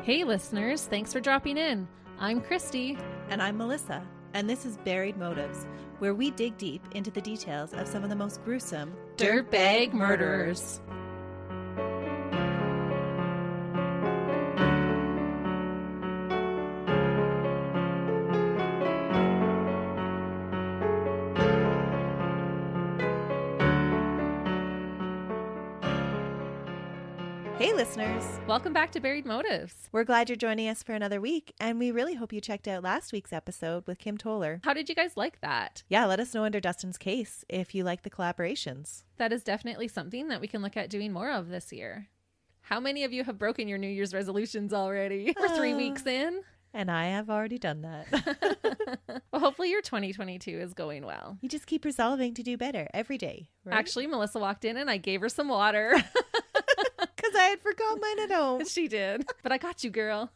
Hey listeners, thanks for dropping in. I'm Christy. And I'm Melissa, and this is Buried Motives, where we dig deep into the details of some of the most gruesome Dirtbag murderers. Hey listeners! Welcome back to Buried Motives. We're glad you're joining us for another week, and we really hope you checked out last week's episode with Kim Toller. How did you guys like that? Yeah, let us know under Dustin's case if you like the collaborations. That is definitely something that we can look at doing more of this year. How many of you have broken your New Year's resolutions already? We're 3 weeks in. And I have already done that. Well, hopefully your 2022 is going well. You just keep resolving to do better every day, right? Actually, Melissa walked in and I gave her some water. Because I had forgot mine at home. She did. But I got you, girl.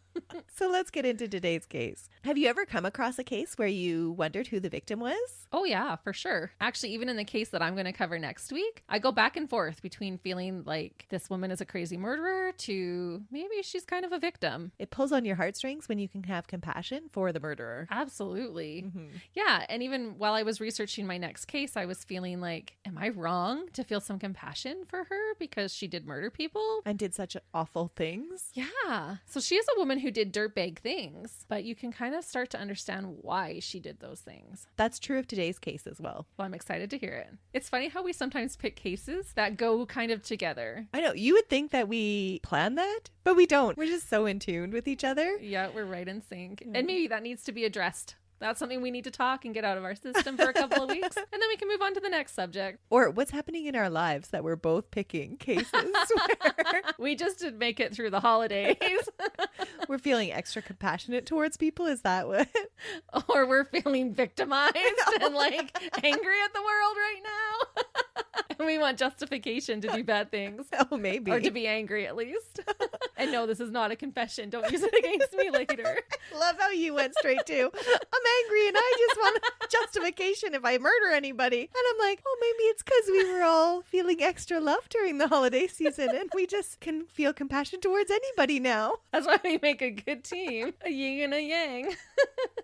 So let's get into today's case. Have you ever come across a case where you wondered who the victim was? Oh yeah, for sure. Actually, even in the case that I'm going to cover next week, I go back and forth between feeling like this woman is a crazy murderer to maybe she's kind of a victim. It pulls on your heartstrings when you can have compassion for the murderer. Absolutely. Mm-hmm. Yeah. And even while I was researching my next case, I was feeling like, am I wrong to feel some compassion for her because she did murder people? And did such awful things. Yeah. So she is a woman who did dirtbag things, but you can kind of start to understand why she did those things. That's true of today's case as well. Well, I'm excited to hear it. It's funny how we sometimes pick cases that go kind of together. I know. You would think that we plan that, but we don't. We're just so in tune with each other. Yeah, we're right in sync. And maybe that needs to be addressed. That's something we need to talk and get out of our system for a couple of weeks. And then we can move on to the next subject. Or what's happening in our lives that we're both picking cases where we just did make it through the holidays. We're feeling extra compassionate towards people. Is that what? Or we're feeling victimized and like angry at the world right now. And we want justification to do bad things. Oh, maybe. Or to be angry at least. And no, this is not a confession. Don't use it against me later. Love how you went straight to, I'm angry and I just want justification if I murder anybody. And I'm like, oh, maybe it's because we were all feeling extra love during the holiday season and we just can feel compassion towards anybody now. That's why we make a good team. A yin and a yang.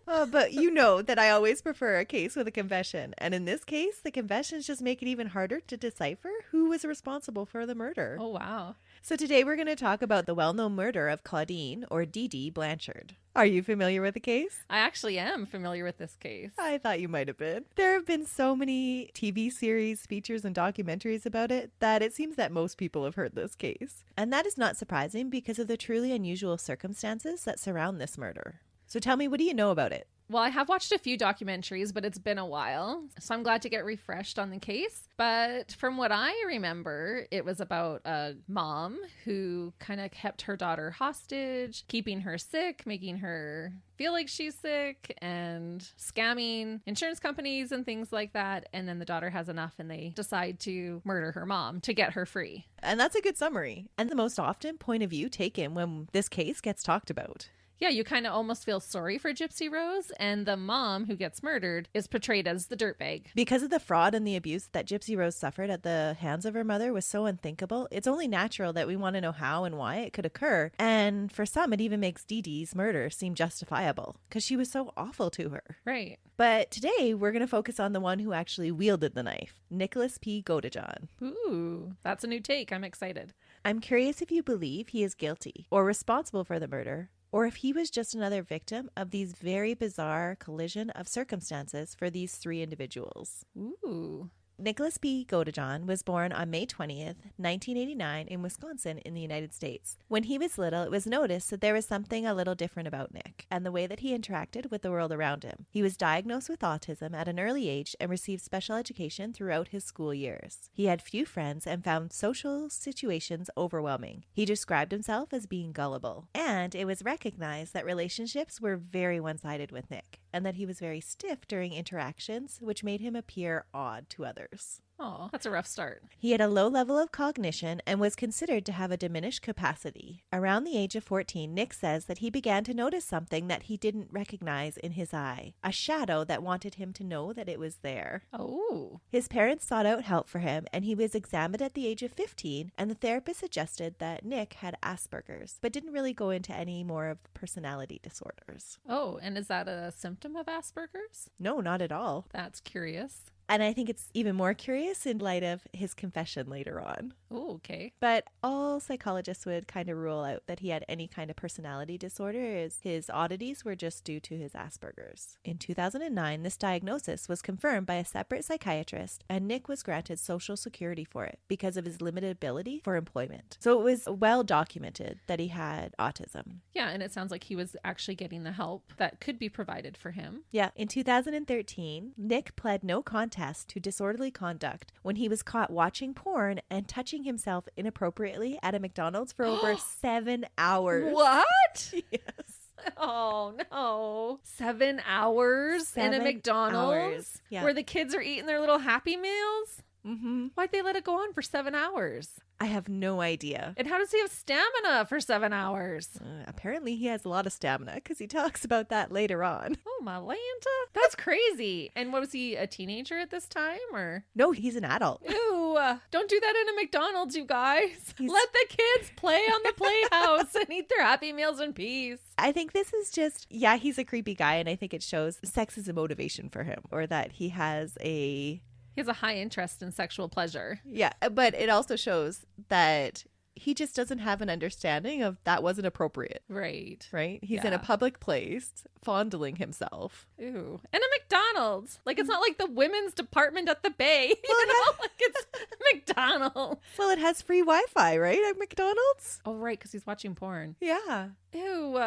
But you know that I always prefer a case with a confession. And in this case, the confessions just make it even harder to decipher who was responsible for the murder. Oh, wow. So today we're going to talk about the well-known murder of Clauddine or Dee Blanchard. Are you familiar with the case? I actually am familiar with this case. I thought you might have been. There have been so many TV series, features, and documentaries about it that it seems that most people have heard this case. And that is not surprising because of the truly unusual circumstances that surround this murder. So tell me, what do you know about it? Well, I have watched a few documentaries, but it's been a while, so I'm glad to get refreshed on the case. But from what I remember, it was about a mom who kind of kept her daughter hostage, keeping her sick, making her feel like she's sick, and scamming insurance companies and things like that. And then the daughter has enough and they decide to murder her mom to get her free. And that's a good summary. And the most often point of view taken when this case gets talked about. Yeah, you kind of almost feel sorry for Gypsy Rose, and the mom who gets murdered is portrayed as the dirtbag. Because of the fraud and the abuse that Gypsy Rose suffered at the hands of her mother was so unthinkable, it's only natural that we want to know how and why it could occur. And for some, it even makes Dee Dee's murder seem justifiable, because she was so awful to her. Right. But today, we're going to focus on the one who actually wielded the knife, Nicholas P. Godejohn. Ooh, that's a new take. I'm excited. I'm curious if you believe he is guilty or responsible for the murder, or if he was just another victim of these very bizarre collision of circumstances for these three individuals. Ooh. Nicholas P. Godejohn was born on May 20th, 1989 in Wisconsin in the United States. When he was little, it was noticed that there was something a little different about Nick and the way that he interacted with the world around him. He was diagnosed with autism at an early age and received special education throughout his school years. He had few friends and found social situations overwhelming. He described himself as being gullible, and it was recognized that relationships were very one-sided with Nick and that he was very stiff during interactions, which made him appear odd to others. Oh, that's a rough start. He had a low level of cognition and was considered to have a diminished capacity. Around the age of 14, Nick says that he began to notice something that he didn't recognize in his eye, a shadow that wanted him to know that it was there. Oh. His parents sought out help for him, and he was examined at the age of 15, and the therapist suggested that Nick had Asperger's, but didn't really go into any more of personality disorders. Oh, and is that a symptom of Asperger's? No, not at all. That's curious. And I think it's even more curious in light of his confession later on. Oh, okay. But all psychologists would kind of rule out that he had any kind of personality disorder, as his oddities were just due to his Asperger's. In 2009, this diagnosis was confirmed by a separate psychiatrist, and Nick was granted Social Security for it because of his limited ability for employment. So it was well documented that he had autism. Yeah, and it sounds like he was actually getting the help that could be provided for him. Yeah. In 2013, Nick pled no contest to disorderly conduct when he was caught watching porn and touching himself inappropriately at a McDonald's for over 7 hours. What? Yes. Oh, no. 7 hours in a 7 McDonald's hours. Yeah. where the kids are eating their little Happy Meals? Mm-hmm. Why'd they let it go on for 7 hours? I have no idea. And how does he have stamina for 7 hours? Apparently he has a lot of stamina because he talks about that later on. Oh, my Lanta. That's crazy. And what was he, a teenager at this time or? No, he's an adult. Ew, don't do that in a McDonald's, you guys. He's- Let the kids play on the playhouse and eat their Happy Meals in peace. I think this is just, yeah, he's a creepy guy, and I think it shows sex is a motivation for him, or that he has a... He has a high interest in sexual pleasure. Yeah, but it also shows that he just doesn't have an understanding of that wasn't appropriate, Right. right? He's in a Yeah. public place fondling himself. Ew. And a McDonald's. Like, it's not like the women's department at the Bay. You know? Like, it's McDonald's. Well, it has free Wi-Fi, right, at McDonald's? Oh, right, because he's watching porn. Yeah. Ew.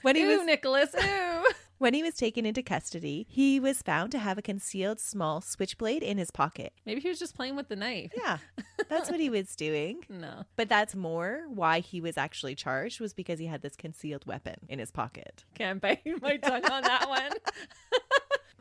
When he Ew, was- Nicholas. Ew. When he was taken into custody, he was found to have a concealed small switchblade in his pocket. Maybe he was just playing with the knife. Yeah, that's what he was doing. No. But that's more why he was actually charged, was because he had this concealed weapon in his pocket. Can't bite my tongue on that one.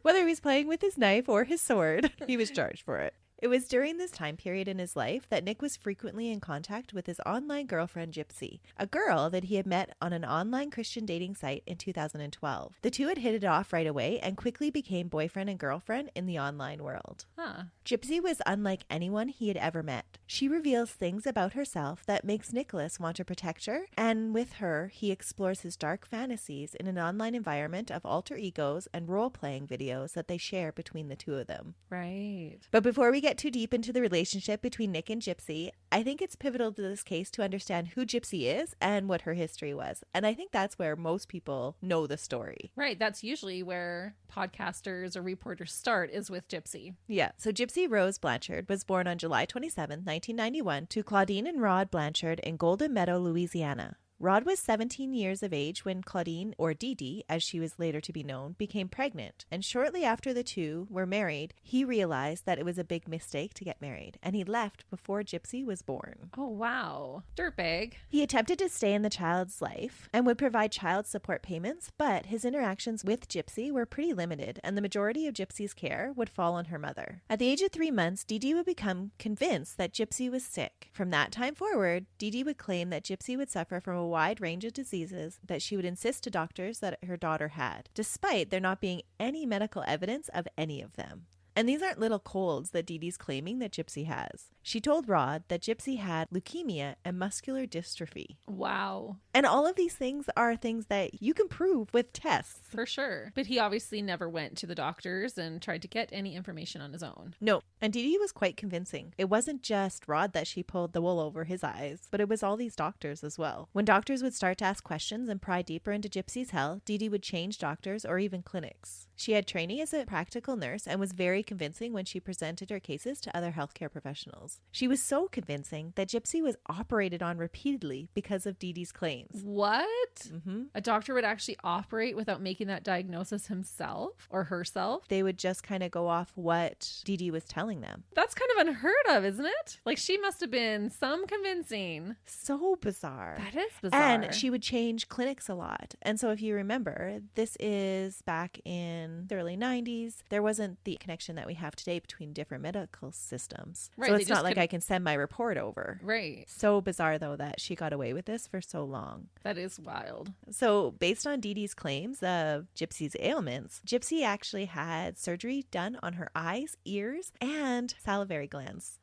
Whether he was playing with his knife or his sword, he was charged for it. It was during this time period in his life that Nick was frequently in contact with his online girlfriend, Gypsy, a girl that he had met on an online Christian dating site in 2012. The two had hit it off right away and quickly became boyfriend and girlfriend in the online world. Huh. Gypsy was unlike anyone he had ever met. She reveals things about herself that makes Nicholas want to protect her, and with her, he explores his dark fantasies in an online environment of alter egos and role-playing videos that they share between the two of them. Right. But before we get too deep into the relationship between Nick and Gypsy, I think it's pivotal to this case to understand who Gypsy is and what her history was. And I think that's where most people know the story. Right. That's usually where podcasters or reporters start, is with Gypsy. Yeah. So Gypsy Rose Blanchard was born on July 27, 1991 to Clauddine and Rod Blanchard in Golden Meadow, Louisiana. Rod was 17 years of age when Clauddine, or Dee Dee, as she was later to be known, became pregnant. And shortly after the two were married, he realized that it was a big mistake to get married, and he left before Gypsy was born. Oh, wow. Dirtbag. He attempted to stay in the child's life and would provide child support payments, but his interactions with Gypsy were pretty limited, and the majority of Gypsy's care would fall on her mother. At the age of 3 months, Dee Dee would become convinced that Gypsy was sick. From that time forward, Dee Dee would claim that Gypsy would suffer from a wide range of diseases that she would insist to doctors that her daughter had, despite there not being any medical evidence of any of them. And these aren't little colds that Dee Dee's claiming that Gypsy has. She told Rod that Gypsy had leukemia and muscular dystrophy. Wow. And all of these things are things that you can prove with tests. For sure. But he obviously never went to the doctors and tried to get any information on his own. No, and Dee Dee was quite convincing. It wasn't just Rod that she pulled the wool over his eyes, but it was all these doctors as well. When doctors would start to ask questions and pry deeper into Gypsy's health, Dee Dee would change doctors or even clinics. She had training as a practical nurse and was very convincing when she presented her cases to other healthcare professionals. She was so convincing that Gypsy was operated on repeatedly because of Dee Dee's claims. What? Mm-hmm. A doctor would actually operate without making that diagnosis himself or herself? They would just kind of go off what Dee Dee was telling them. That's kind of unheard of, isn't it? Like, she must have been some convincing. So bizarre. That is bizarre. And she would change clinics a lot. And so if you remember, this is back in the early 90s. There wasn't the connection that we have today between different medical systems. Right, So they it's not just like couldn't- I can send my report over. Right. So bizarre, though, that she got away with this for so long. That is wild. So based on Dee Dee's claims of Gypsy's ailments, Gypsy actually had surgery done on her eyes, ears, and salivary glands.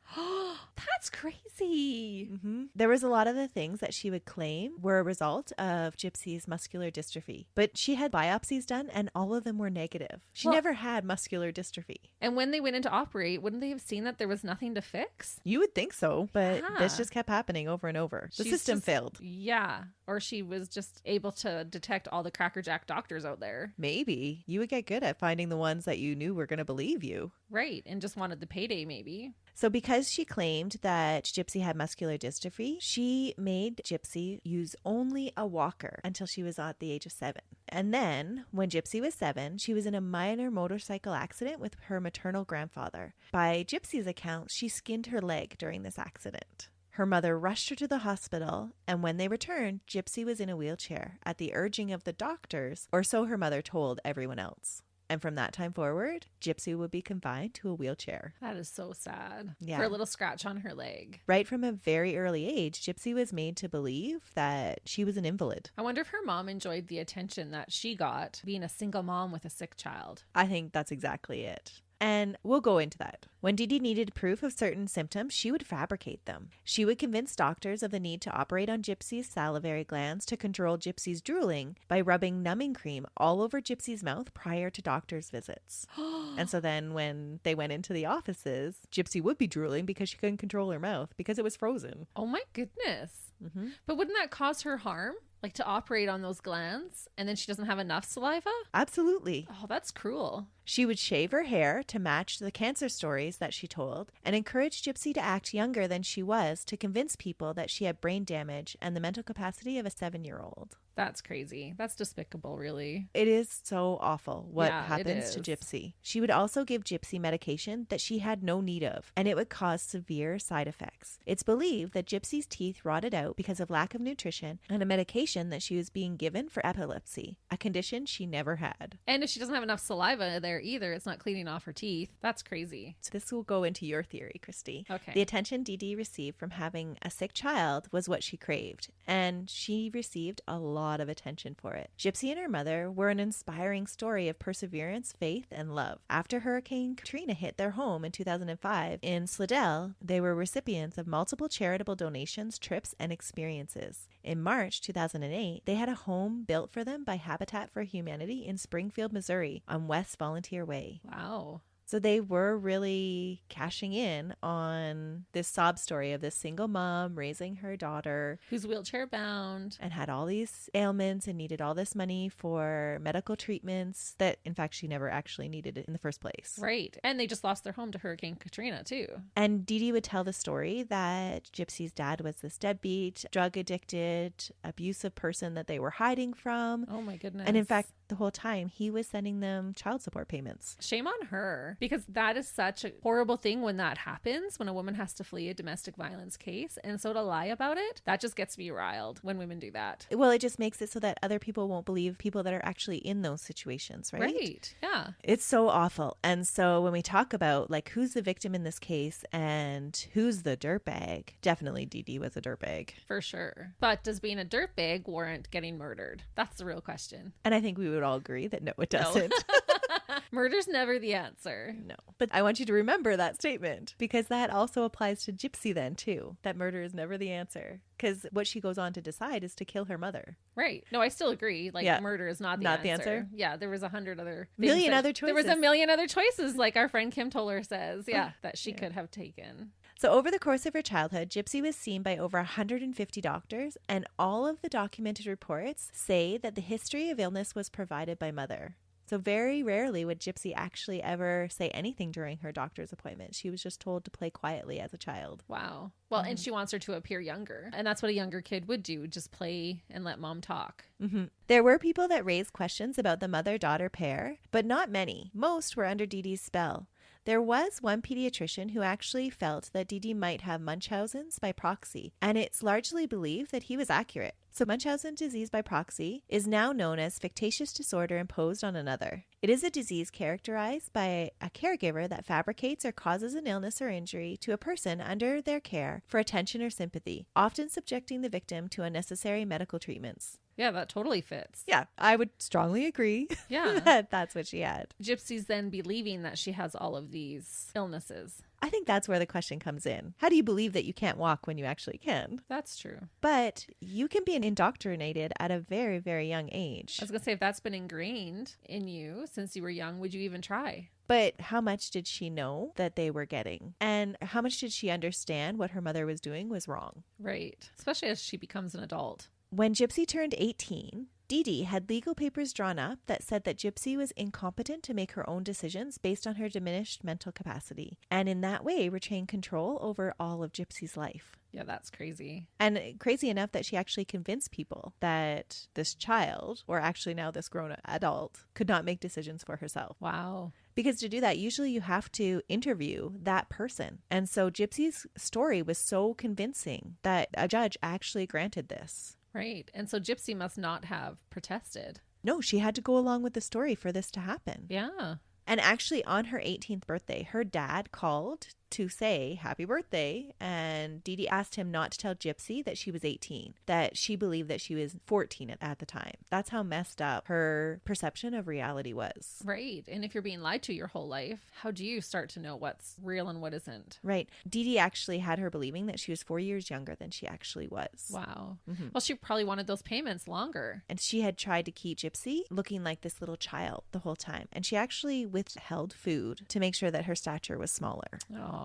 That's crazy. There was a lot of the things that she would claim were a result of Gypsy's muscular dystrophy, but she had biopsies done and all of them were negative. She never had muscular dystrophy. And when they went in to operate, wouldn't they have seen that there was nothing to fix? You would think so, but this Yeah. just kept happening over and over. The She's system just- failed. Yeah. Or she was just able to detect all the crackerjack doctors out there. Maybe. You would get good at finding the ones that you knew were going to believe you. Right. And just wanted the payday, maybe. So because she claimed that Gypsy had muscular dystrophy, she made Gypsy use only a walker until she was at the age of 7. And then when Gypsy was 7, she was in a minor motorcycle accident with her maternal grandfather. By Gypsy's account, she skinned her leg during this accident. Her mother rushed her to the hospital, and when they returned, Gypsy was in a wheelchair at the urging of the doctors, or so her mother told everyone else. And from that time forward, Gypsy would be confined to a wheelchair. That is so sad. Yeah. For a little scratch on her leg. Right from a very early age, Gypsy was made to believe that she was an invalid. I wonder if her mom enjoyed the attention that she got being a single mom with a sick child. I think that's exactly it. And we'll go into that. When Dee Dee needed proof of certain symptoms, she would fabricate them. She would convince doctors of the need to operate on Gypsy's salivary glands to control Gypsy's drooling by rubbing numbing cream all over Gypsy's mouth prior to doctors' visits. And so then when they went into the offices, Gypsy would be drooling because she couldn't control her mouth because it was frozen. Oh my goodness. But wouldn't that cause her harm? Like to operate on those glands and then she doesn't have enough saliva? Absolutely. Oh, that's cruel. She would shave her hair to match the cancer stories that she told and encourage Gypsy to act younger than she was to convince people that she had brain damage and the mental capacity of a 7-year-old. That's crazy. That's despicable, really. It is so awful what Yeah, it happens to is. Gypsy. She would also give Gypsy medication that she had no need of, and it would cause severe side effects. It's believed that Gypsy's teeth rotted out because of lack of nutrition and a medication that she was being given for epilepsy, a condition she never had. And if she doesn't have enough saliva there either, it's not cleaning off her teeth. That's crazy. So this will go into your theory, Christy. Okay. The attention Dee Dee received from having a sick child was what she craved, and she received a lot of attention for it. Gypsy and her mother were an inspiring story of perseverance, faith, and love. After Hurricane Katrina hit their home in 2005 in Slidell, they were recipients of multiple charitable donations, trips, and experiences. In March 2008, they had a home built for them by Habitat for Humanity in Springfield, Missouri on West Volunteer Way. Wow. So they were really cashing in on this sob story of this single mom raising her daughter Who's wheelchair bound. and had all these ailments and needed all this money for medical treatments that, in fact, she never actually needed it in the first place. Right. And they just lost their home to Hurricane Katrina, too. And Dee Dee would tell the story that Gypsy's dad was this deadbeat, drug addicted, abusive person that they were hiding from. Oh, my goodness. And in fact, the whole time he was sending them child support payments. Shame on her, because that is such a horrible thing when that happens, when a woman has to flee a domestic violence case. And so to lie about it, that just gets me riled when women do that. Well, it just makes it so that other people won't believe people that are actually in those situations, right? Right. Yeah. It's so awful. And so when we talk about like who's the victim in this case and who's the dirtbag, definitely Dee Dee was a dirtbag. For sure. But does being a dirtbag warrant getting murdered? That's the real question. And I think we would all agree that no, it doesn't. Murder's never the answer. No. But I want you to remember that statement because that also applies to Gypsy then too, that murder is never the answer. Because what she goes on to decide is to kill her mother. Right. No, I still agree. Like, Yeah. murder is not the Not answer. the answer? Yeah, there was 100 other Million that- other There was a choices. million other choices, like our friend Kim Toller says. Yeah, that she could have taken. So over the course of her childhood, Gypsy was seen by over 150 doctors, and all of the documented reports say that the history of illness was provided by mother. So very rarely would Gypsy actually ever say anything during her doctor's appointment. She was just told to play quietly as a child. Wow. Well, and she wants her to appear younger. And that's what a younger kid would do, just play and let mom talk. There were people that raised questions about the mother-daughter pair, but not many. Most were under Dee Dee's spell. There was one pediatrician who actually felt that Dee Dee might have Munchausen's by proxy, and it's largely believed that he was accurate. So Munchausen disease by proxy is now known as fictitious disorder imposed on another. It is a disease characterized by a caregiver that fabricates or causes an illness or injury to a person under their care for attention or sympathy, often subjecting the victim to unnecessary medical treatments. Yeah, that totally fits. Yeah, I would strongly agree Yeah. that that's what she had. Gypsy's then believing that she has all of these illnesses. I think that's where the question comes in. How do you believe that you can't walk when you actually can? That's true. But you can be indoctrinated at a very, very young age. I was going to say, if that's been ingrained in you since you were young, would you even try? But how much did she know that they were getting? And how much did she understand what her mother was doing was wrong? Right. Especially as she becomes an adult. When Gypsy turned 18, Dee Dee had legal papers drawn up that said that Gypsy was incompetent to make her own decisions based on her diminished mental capacity, and in that way retain control over all of Gypsy's life. Yeah, that's crazy. And crazy enough that she actually convinced people that this child, or actually now this grown adult, could not make decisions for herself. Wow. Because to do that, usually you have to interview that person. And so Gypsy's story was so convincing that a judge actually granted this. Right. And so Gypsy must not have protested. No, she had to go along with the story for this to happen. Yeah. And actually on her 18th birthday, her dad called to say happy birthday, and Dee Dee asked him not to tell Gypsy that she was 18, that she believed that she was 14 at the time. That's how messed up her perception of reality was. Right. And if you're being lied to your whole life, how do you start to know what's real and what isn't? Right. Dee Dee actually had her believing that she was 4 years younger than she actually was. Wow. Mm-hmm. Well, she probably wanted those payments longer. And she had tried to keep Gypsy looking like this little child the whole time. And she actually withheld food to make sure that her stature was smaller. Oh.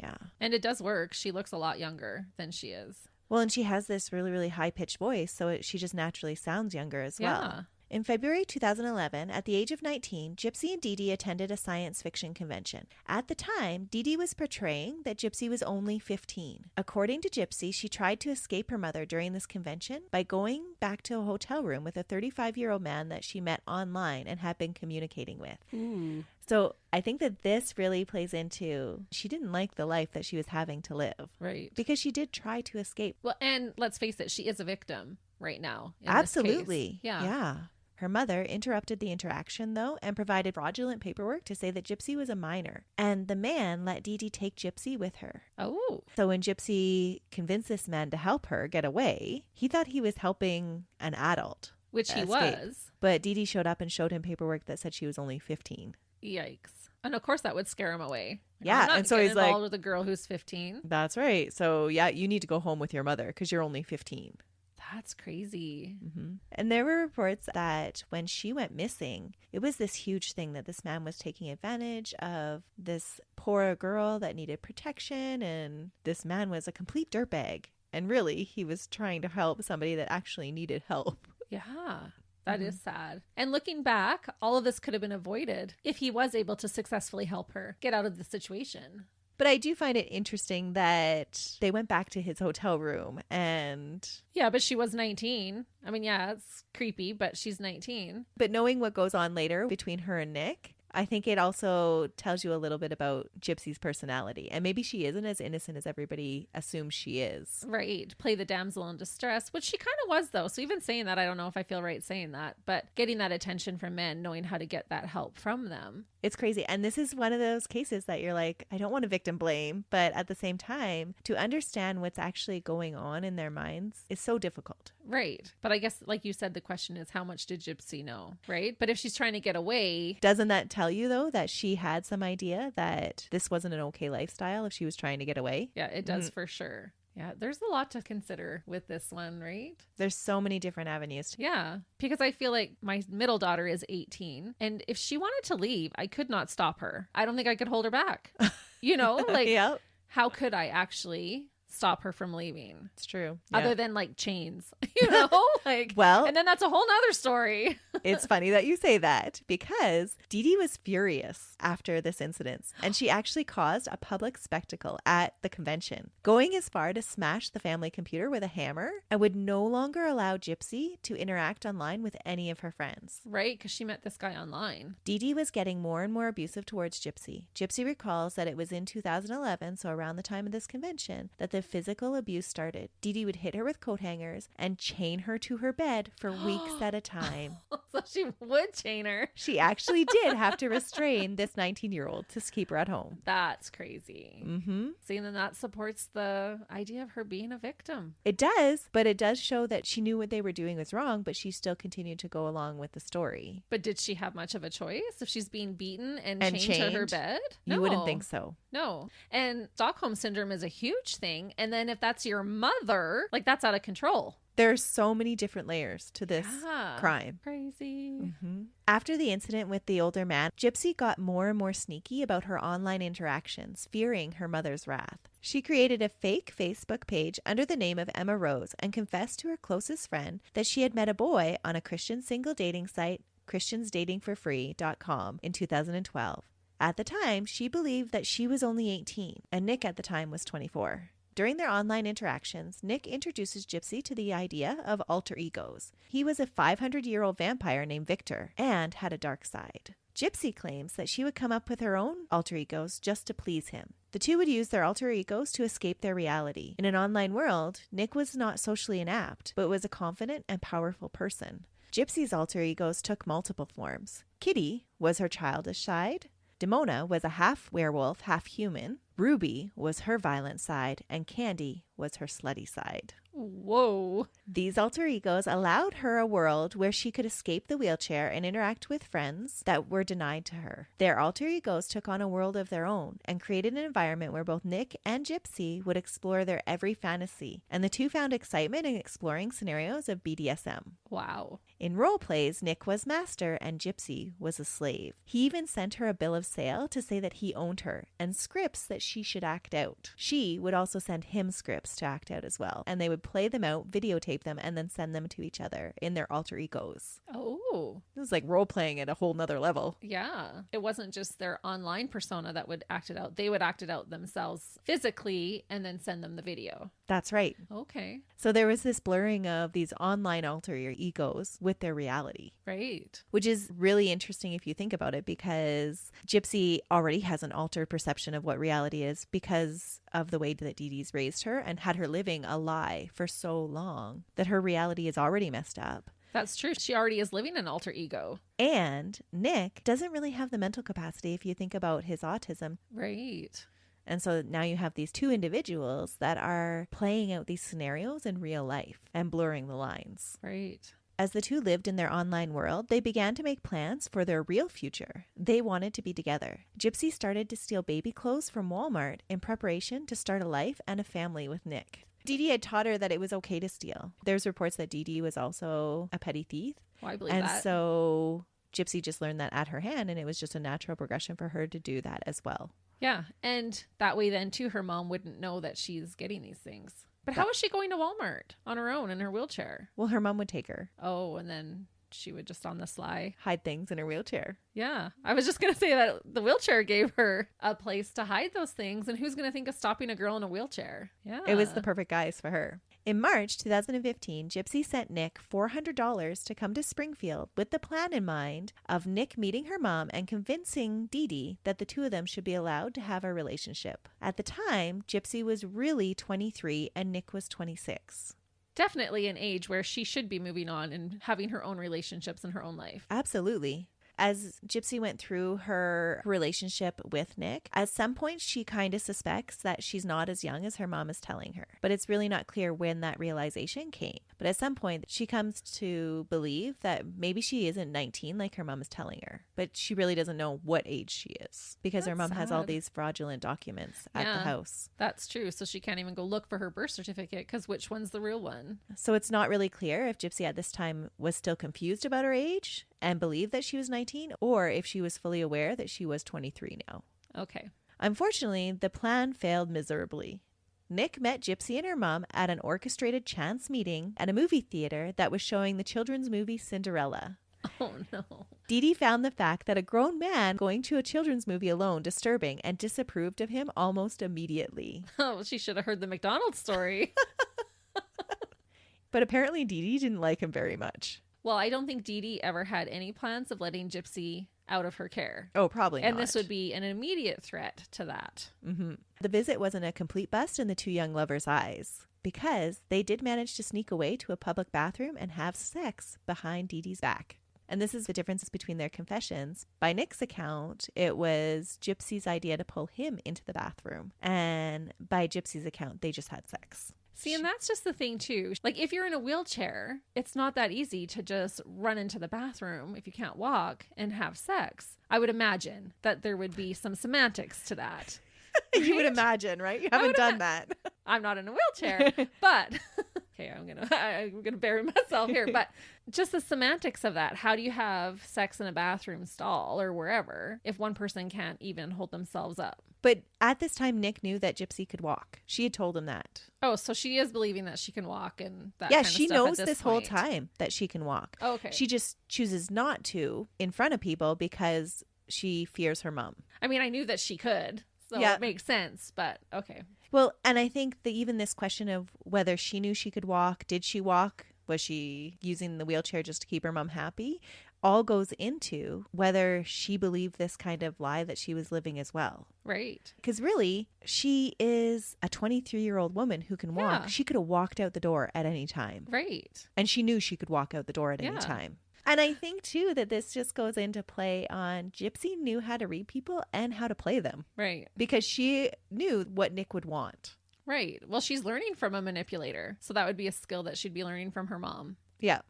Yeah. And it does work. She looks a lot younger than she is. Well, and she has this really, really high-pitched voice, so she just naturally sounds younger as well. Yeah. In February 2011, at the age of 19, Gypsy and Dee Dee attended a science fiction convention. At the time, Dee Dee was portraying that Gypsy was only 15. According to Gypsy, she tried to escape her mother during this convention by going back to a hotel room with a 35-year-old man that she met online and had been communicating with. Ooh. So I think that this really plays into she didn't like the life that she was having to live. Right. Because she did try to escape. Well, and let's face it, she is a victim right now. Absolutely. Yeah. Yeah. Her mother interrupted the interaction, though, and provided fraudulent paperwork to say that Gypsy was a minor. And the man let Dee Dee take Gypsy with her. Oh. So when Gypsy convinced this man to help her get away, he thought he was helping an adult. Which he was. But Dee Dee showed up and showed him paperwork that said she was only 15. Yikes. And of course that would scare him away. Yeah. I'm not and so he's like, involved with a girl who's 15. That's right. So yeah, you need to go home with your mother because you're only 15. That's crazy. Mm-hmm. And there were reports that when she went missing, it was this huge thing that this man was taking advantage of this poor girl that needed protection. And this man was a complete dirtbag. And really, he was trying to help somebody that actually needed help. Yeah. That is sad. And looking back, all of this could have been avoided if he was able to successfully help her get out of the situation. But I do find it interesting that they went back to his hotel room and... Yeah, but she was 19. I mean, yeah, it's creepy, but she's 19. But knowing what goes on later between her and Nick, I think it also tells you a little bit about Gypsy's personality. And maybe she isn't as innocent as everybody assumes she is. Right. Play the damsel in distress, which she kind of was, though. So even saying that, I don't know if I feel right saying that. But getting that attention from men, knowing how to get that help from them. It's crazy. And this is one of those cases that you're like, I don't want to victim blame. But at the same time, to understand what's actually going on in their minds is so difficult. Right. But I guess, like you said, the question is, how much did Gypsy know? Right. But if she's trying to get away. Doesn't that tell you, though, that she had some idea that this wasn't an okay lifestyle if she was trying to get away? Yeah, it does for sure. Yeah, there's a lot to consider with this one, right? There's so many different avenues. Yeah, because I feel like my middle daughter is 18. And if she wanted to leave, I could not stop her. I don't think I could hold her back. You know, like, Yep. How could I actually stop her from leaving? It's true. Other than like chains, you know, like, well, and then that's a whole nother story. It's funny that you say that because Dee Dee was furious after this incident and she actually caused a public spectacle at the convention, going as far to smash the family computer with a hammer and would no longer allow Gypsy to interact online with any of her friends. Right, because she met this guy online. Dee Dee was getting more and more abusive towards Gypsy. Gypsy recalls that it was in 2011, so around the time of this convention, that the the physical abuse started. Dee Dee would hit her with coat hangers and chain her to her bed for weeks at a time. So she would chain her. She actually did have to restrain this 19-year-old to keep her at home. That's crazy. Mm-hmm. See, and then that supports the idea of her being a victim. It does, but it does show that she knew what they were doing was wrong, but she still continued to go along with the story. But did she have much of a choice if she's being beaten and chained to her bed? You wouldn't think so. No. And Stockholm Syndrome is a huge thing. And then if that's your mother, like that's out of control. There's so many different layers to this crime. Crazy. Mm-hmm. After the incident with the older man, Gypsy got more and more sneaky about her online interactions, fearing her mother's wrath. She created a fake Facebook page under the name of Emma Rose and confessed to her closest friend that she had met a boy on a Christian single dating site, christiansdatingforfree.com, in 2012. At the time, she believed that she was only 18 and Nick at the time was 24. During their online interactions, Nick introduces Gypsy to the idea of alter egos. He was a 500-year-old vampire named Victor and had a dark side. Gypsy claims that she would come up with her own alter egos just to please him. The two would use their alter egos to escape their reality. In an online world, Nick was not socially inept, but was a confident and powerful person. Gypsy's alter egos took multiple forms. Kitty was her childish side. Demona was a half werewolf, half human. Ruby was her violent side, and Candy was her slutty side. Whoa. These alter egos allowed her a world where she could escape the wheelchair and interact with friends that were denied to her. Their alter egos took on a world of their own and created an environment where both Nick and Gypsy would explore their every fantasy, and the two found excitement in exploring scenarios of BDSM. Wow. In role plays, Nick was master and Gypsy was a slave. He even sent her a bill of sale to say that he owned her and scripts that she should act out. She would also send him scripts to act out as well, and they would play them out, videotape them, and then send them to each other in their alter egos. Oh. It was like role playing at a whole nother level. Yeah. It wasn't just their online persona that would act it out. They would act it out themselves physically and then send them the video. That's right. Okay. So there was this blurring of these online alter egos with their reality. Right. Which is really interesting if you think about it, because Gypsy already has an altered perception of what reality is because of the way that Dee Dee's raised her and had her living a lie for so long that her reality is already messed up. That's true. She already is living an alter ego. And Nick doesn't really have the mental capacity if you think about his autism. Right. And so now you have these two individuals that are playing out these scenarios in real life and blurring the lines. Right. As the two lived in their online world, they began to make plans for their real future. They wanted to be together. Gypsy started to steal baby clothes from Walmart in preparation to start a life and a family with Nick. Dee Dee had taught her that it was okay to steal. There's reports that Dee Dee was also a petty thief. Well, I believe and that. And so Gypsy just learned that at her hand, and it was just a natural progression for her to do that as well. Yeah. And that way then too, her mom wouldn't know that she's getting these things. But how is she going to Walmart on her own in her wheelchair? Well, her mom would take her. Oh, and then she would just on the sly hide things in her wheelchair. Yeah. I was just going to say that the wheelchair gave her a place to hide those things. And who's going to think of stopping a girl in a wheelchair? Yeah. It was the perfect guise for her. In March 2015, Gypsy sent Nick $400 to come to Springfield with the plan in mind of Nick meeting her mom and convincing Dee Dee that the two of them should be allowed to have a relationship. At the time, Gypsy was really 23 and Nick was 26. Definitely an age where she should be moving on and having her own relationships in her own life. Absolutely. As Gypsy went through her relationship with Nick, at some point she kind of suspects that she's not as young as her mom is telling her. But it's really not clear when that realization came. But at some point she comes to believe that maybe she isn't 19 like her mom is telling her. But she really doesn't know what age she is because her mom has all these fraudulent documents at the house. That's true. So she can't even go look for her birth certificate because which one's the real one? So it's not really clear if Gypsy at this time was still confused about her age and believed that she was 19, or if she was fully aware that she was 23 now. Okay. Unfortunately, the plan failed miserably. Nick met Gypsy and her mom at an orchestrated chance meeting at a movie theater that was showing the children's movie Cinderella. Oh, no. Dee Dee found the fact that a grown man going to a children's movie alone disturbing and disapproved of him almost immediately. Oh, she should have heard the McDonald's story. But apparently Dee Dee didn't like him very much. Well, I don't think Dee Dee ever had any plans of letting Gypsy out of her care. Oh, probably And not. this would be an immediate threat to that. Mm-hmm. The visit wasn't a complete bust in the two young lovers' eyes, because they did manage to sneak away to a public bathroom and have sex behind Dee Dee's back. And this is the difference between their confessions. By Nick's account, it was Gypsy's idea to pull him into the bathroom. And by Gypsy's account, they just had sex. See, and that's just the thing too. Like, if you're in a wheelchair, it's not that easy to just run into the bathroom if you can't walk and have sex. I would imagine that there would be some semantics to that. You would imagine, right? You haven't done that. I'm not in a wheelchair, but okay, I'm gonna bury myself here. But just the semantics of that. How do you have sex in a bathroom stall or wherever if one person can't even hold themselves up? But at this time, Nick knew that Gypsy could walk. She had told him that. Oh, so she is believing that she can walk and that Yeah, kind of she stuff knows at this whole time that she can walk. Oh, okay. She just chooses not to in front of people because she fears her mom. I mean, I knew that she could. So Yeah. it makes sense, but okay. Well, and I think that even this question of whether she knew she could walk, did she walk? Was she using the wheelchair just to keep her mom happy? All goes into whether she believed this kind of lie that she was living as well. Right. Because really, she is a 23-year-old woman who can walk. Yeah. She could have walked out the door at any time. Right. And she knew she could walk out the door at any Yeah. time. And I think, too, that this just goes into play on Gypsy knew how to read people and how to play them. Right. Because she knew what Nick would want. Right. Well, she's learning from a manipulator. So that would be a skill that she'd be learning from her mom. Yeah.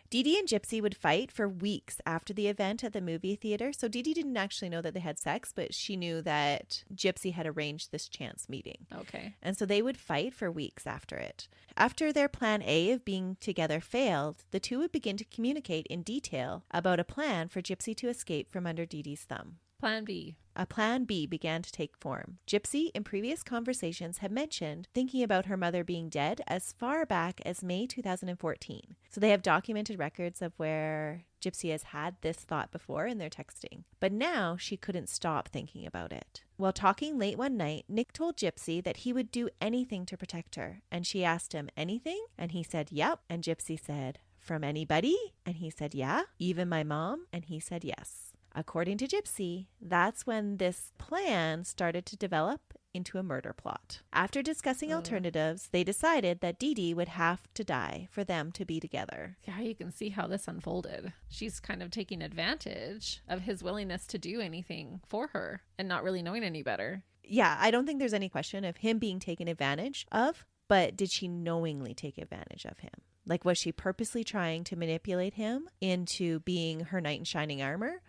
Dee Dee and Gypsy would fight for weeks after the event at the movie theater. So Dee Dee didn't actually know that they had sex, but she knew that Gypsy had arranged this chance meeting. Okay. And so they would fight for weeks after it. After their plan A of being together failed, the two would begin to communicate in detail about a plan for Gypsy to escape from under Dee Dee's thumb. Plan B. A plan B began to take form. Gypsy, in previous conversations, had mentioned thinking about her mother being dead as far back as May 2014. So they have documented records of where Gypsy has had this thought before in their texting. But now she couldn't stop thinking about it. While talking late one night, Nick told Gypsy that he would do anything to protect her. And she asked him, anything? And he said, yep. And Gypsy said, from anybody? And he said, yeah. Even my mom? And he said, yes. According to Gypsy, that's when this plan started to develop into a murder plot. After discussing alternatives, they decided that Dee Dee would have to die for them to be together. Yeah, you can see how this unfolded. She's kind of taking advantage of his willingness to do anything for her and not really knowing any better. Yeah, I don't think there's any question of him being taken advantage of, but did she knowingly take advantage of him? Like, was she purposely trying to manipulate him into being her knight in shining armor?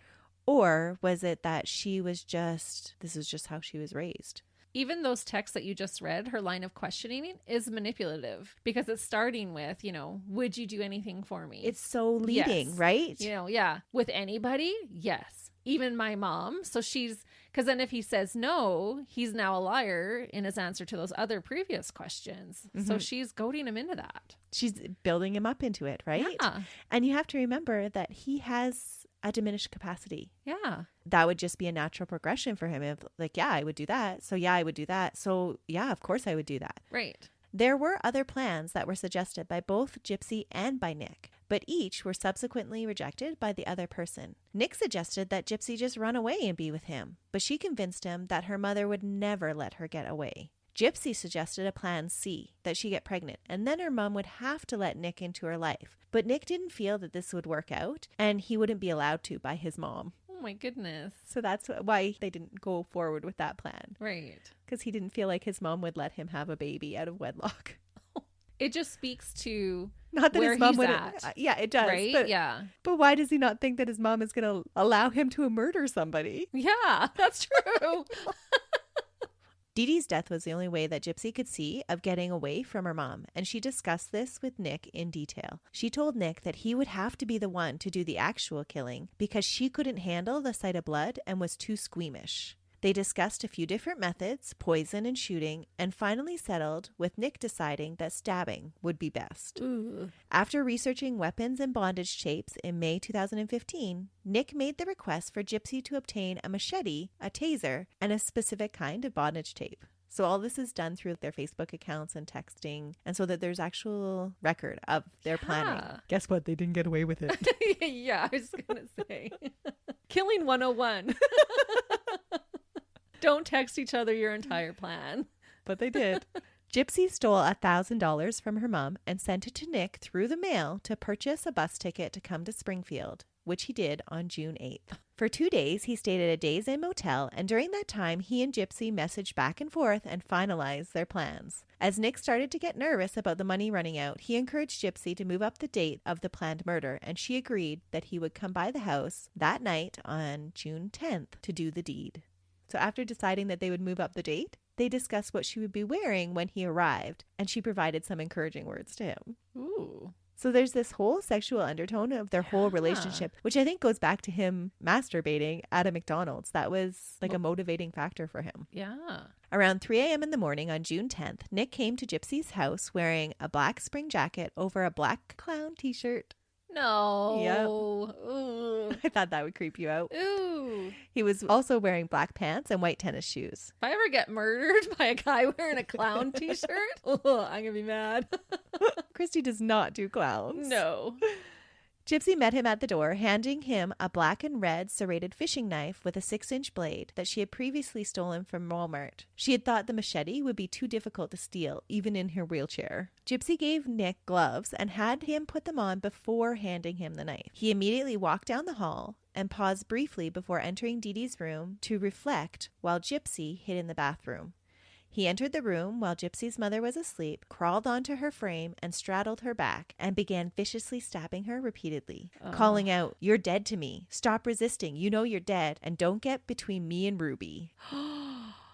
Or was it that this is just how she was raised? Even those texts that you just read, her line of questioning is manipulative because it's starting with, would you do anything for me? It's so leading, Yes. right? Yeah. With anybody? Yes. Even my mom. So because then if he says no, he's now a liar in his answer to those other previous questions. Mm-hmm. So she's goading him into that. She's building him up into it, right? Yeah. And you have to remember that he has a diminished capacity. Yeah. That would just be a natural progression for him. If yeah, I would do that. So yeah, I would do that. So yeah, of course I would do that. Right. There were other plans that were suggested by both Gypsy and by Nick, but each were subsequently rejected by the other person. Nick suggested that Gypsy just run away and be with him, but she convinced him that her mother would never let her get away. Gypsy suggested a plan C, that she get pregnant, and then her mom would have to let Nick into her life. But Nick didn't feel that this would work out, and he wouldn't be allowed to by his mom. Oh my goodness. So that's why they didn't go forward with that plan. Right. Because he didn't feel like his mom would let him have a baby out of wedlock. It just speaks to Not that where his mom he's would. at. Yeah, it does. Right? But, Yeah. But why does he not think that his mom is going to allow him to murder somebody? Yeah, that's true. Dee Dee's death was the only way that Gypsy could see of getting away from her mom, and she discussed this with Nick in detail. She told Nick that he would have to be the one to do the actual killing because she couldn't handle the sight of blood and was too squeamish. They discussed a few different methods, poison and shooting, and finally settled with Nick deciding that stabbing would be best. Ooh. After researching weapons and bondage tapes in May 2015, Nick made the request for Gypsy to obtain a machete, a taser, and a specific kind of bondage tape. So all this is done through their Facebook accounts and texting, and so that there's actual record of their planning. Guess what? They didn't get away with it. Yeah, I was going to say. Killing 101. Don't text each other your entire plan. But they did. Gypsy stole $1,000 from her mom and sent it to Nick through the mail to purchase a bus ticket to come to Springfield, which he did on June 8th. For 2 days, he stayed at a Days Inn motel, and during that time, he and Gypsy messaged back and forth and finalized their plans. As Nick started to get nervous about the money running out, he encouraged Gypsy to move up the date of the planned murder, and she agreed that he would come by the house that night on June 10th to do the deed. So after deciding that they would move up the date, they discussed what she would be wearing when he arrived, and she provided some encouraging words to him. Ooh. So there's this whole sexual undertone of their whole relationship, which I think goes back to him masturbating at a McDonald's. That was like a motivating factor for him. Yeah. Around 3 a.m. in the morning on June 10th, Nick came to Gypsy's house wearing a black spring jacket over a black clown t-shirt. No. Yep. Ooh. I thought that would creep you out. Ooh. He was also wearing black pants and white tennis shoes. If I ever get murdered by a guy wearing a clown t-shirt, I'm going to be mad. Christy does not do clowns. No. Gypsy met him at the door, handing him a black and red serrated fishing knife with a 6-inch blade that she had previously stolen from Walmart. She had thought the machete would be too difficult to steal, even in her wheelchair. Gypsy gave Nick gloves and had him put them on before handing him the knife. He immediately walked down the hall and paused briefly before entering Dee Dee's room to reflect while Gypsy hid in the bathroom. He entered the room while Gypsy's mother was asleep, crawled onto her frame and straddled her back, and began viciously stabbing her repeatedly, calling out, "You're dead to me. Stop resisting. You know you're dead. And don't get between me and Ruby."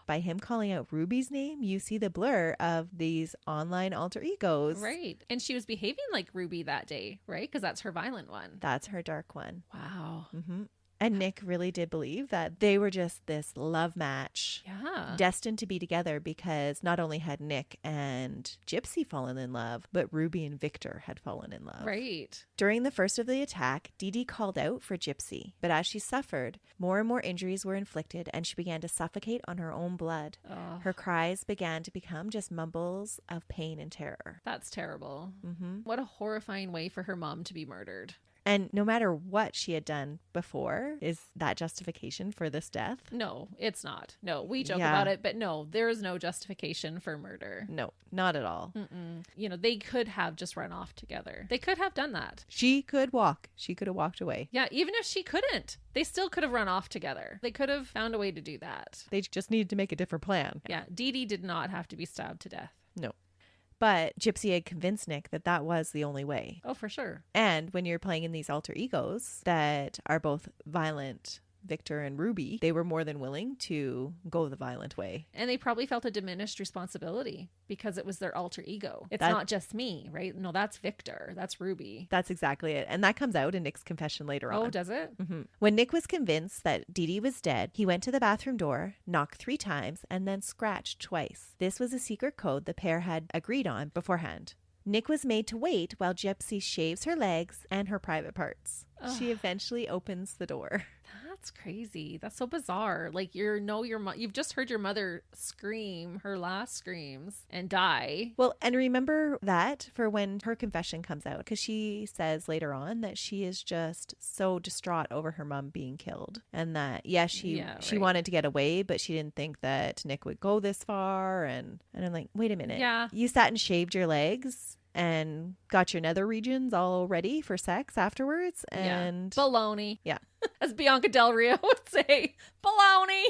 By him calling out Ruby's name, you see the blur of these online alter egos. Right. And she was behaving like Ruby that day, right? Because that's her violent one. That's her dark one. Wow. Mm-hmm. And Nick really did believe that they were just this love match. Yeah. Destined to be together because not only had Nick and Gypsy fallen in love, but Ruby and Victor had fallen in love. Right. During the first of the attack, Dee Dee called out for Gypsy. But as she suffered, more and more injuries were inflicted and she began to suffocate on her own blood. Oh, Her cries began to become just mumbles of pain and terror. that's terrible. Mm-hmm. What a horrifying way for her mom to be murdered. And no matter what she had done before, is that justification for this death? No, it's not. No, we joke Yeah. about it, but no, there is no justification for murder. No, not at all. You know, they could have just run off together. They could have done that. She could walk. She could have walked away. Yeah, even if she couldn't, they still could have run off together. They could have found a way to do that. They just needed to make a different plan. Yeah, Dee Dee did not have to be stabbed to death. No. But Gypsy had convinced Nick that that was the only way. Oh, for sure. And when you're playing in these alter egos that are both violent, Victor and Ruby, they were more than willing to go the violent way. And they probably felt a diminished responsibility because it was their alter ego. It's not just me, right? No, that's Victor. That's Ruby. That's exactly it. And that comes out in Nick's confession later on. Oh, does it? Mm-hmm. When Nick was convinced that Dee Dee was dead, he went to the bathroom door, knocked 3 times, and then scratched twice. This was a secret code the pair had agreed on beforehand. Nick was made to wait while Gypsy shaves her legs and her private parts. Ugh. She eventually opens the door. That's crazy. That's so bizarre. Like you've just heard your mother scream her last screams and die. Well, and remember that for when her confession comes out, because she says later on that she is just so distraught over her mom being killed, and that she right. wanted to get away, but she didn't think that Nick would go this far. And I'm like, wait a minute. Yeah. You sat and shaved your legs and got your nether regions all ready for sex afterwards, and baloney. Yeah. As Bianca Del Rio would say, baloney.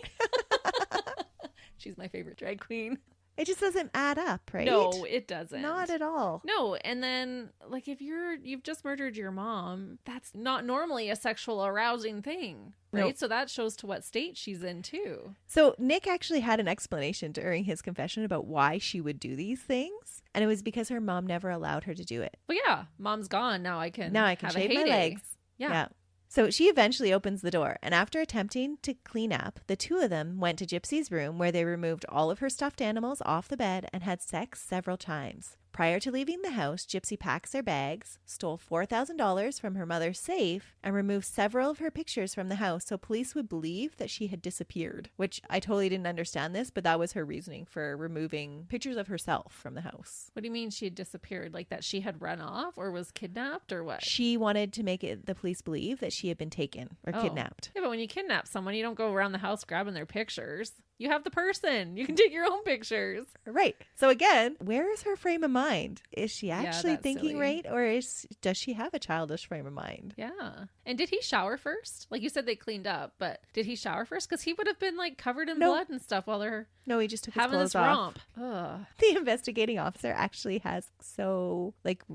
She's my favorite drag queen. It just doesn't add up, right? No, it doesn't. Not at all. No, and then like if you've just murdered your mom, that's not normally a sexual arousing thing, right? Nope. So that shows to what state she's in too. So Nick actually had an explanation during his confession about why she would do these things, and it was because her mom never allowed her to do it. Well, yeah, mom's gone. Now I can have shave a my heyday. legs. Yeah. So she eventually opens the door, and after attempting to clean up, the two of them went to Gypsy's room where they removed all of her stuffed animals off the bed and had sex several times. Prior to leaving the house, Gypsy packs their bags, stole $4,000 from her mother's safe, and removed several of her pictures from the house so police would believe that she had disappeared, which I totally didn't understand this, but that was her reasoning for removing pictures of herself from the house. What do you mean she had disappeared? Like that she had run off or was kidnapped or what? She wanted to make the police believe that she had been taken or kidnapped. Yeah, but when you kidnap someone, you don't go around the house grabbing their pictures. You have the person. You can take your own pictures. Right. So again, where is her frame of mind? Is she actually thinking silly. right? Or does she have a childish frame of mind? Yeah. And did he shower first? Like you said, they cleaned up, but did he shower first? Because he would have been like covered in blood and stuff while they're No, he just took his having clothes this off. romp. Ugh. The investigating officer actually has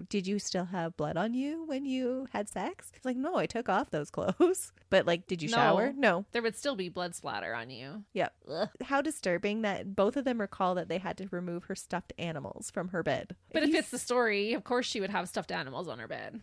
did you still have blood on you when you had sex? It's like, no, I took off those clothes. But like, did you shower? No. There would still be blood splatter on you. Yep. Ugh. How disturbing that both of them recall that they had to remove her stuffed animals from her bed. But if it's the story, of course she would have stuffed animals on her bed.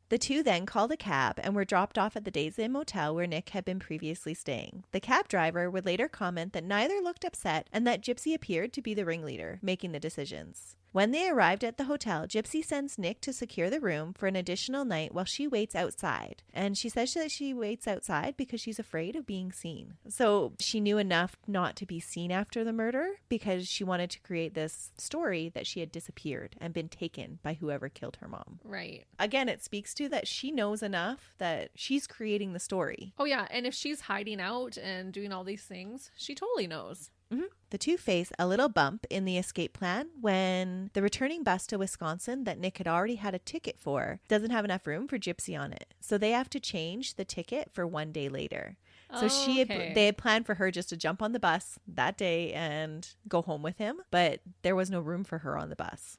The two then called a cab and were dropped off at the Days Inn motel where Nick had been previously staying. The cab driver would later comment that neither looked upset and that Gypsy appeared to be the ringleader, making the decisions. When they arrived at the hotel, Gypsy sends Nick to secure the room for an additional night while she waits outside. And she says that she waits outside because she's afraid of being seen. So she knew enough not to be seen after the murder because she wanted to create this story that she had disappeared and been taken by whoever killed her mom. Right. Again, it speaks to that she knows enough that she's creating the story. Oh, yeah. And if she's hiding out and doing all these things, she totally knows. Mm-hmm. The two face a little bump in the escape plan when the returning bus to Wisconsin that Nick had already had a ticket for doesn't have enough room for Gypsy on it. So they have to change the ticket for one day later. So they had planned for her just to jump on the bus that day and go home with him, but there was no room for her on the bus.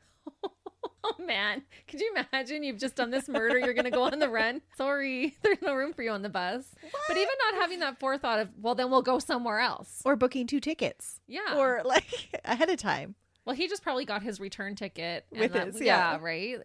Oh, man. Could you imagine? You've just done this murder. You're going to go on the run. Sorry. There's no room for you on the bus. What? But even not having that forethought of, well, then we'll go somewhere else. Or booking 2 tickets. Yeah. Or like ahead of time. Well, he just probably got his return ticket. With his, yeah, right?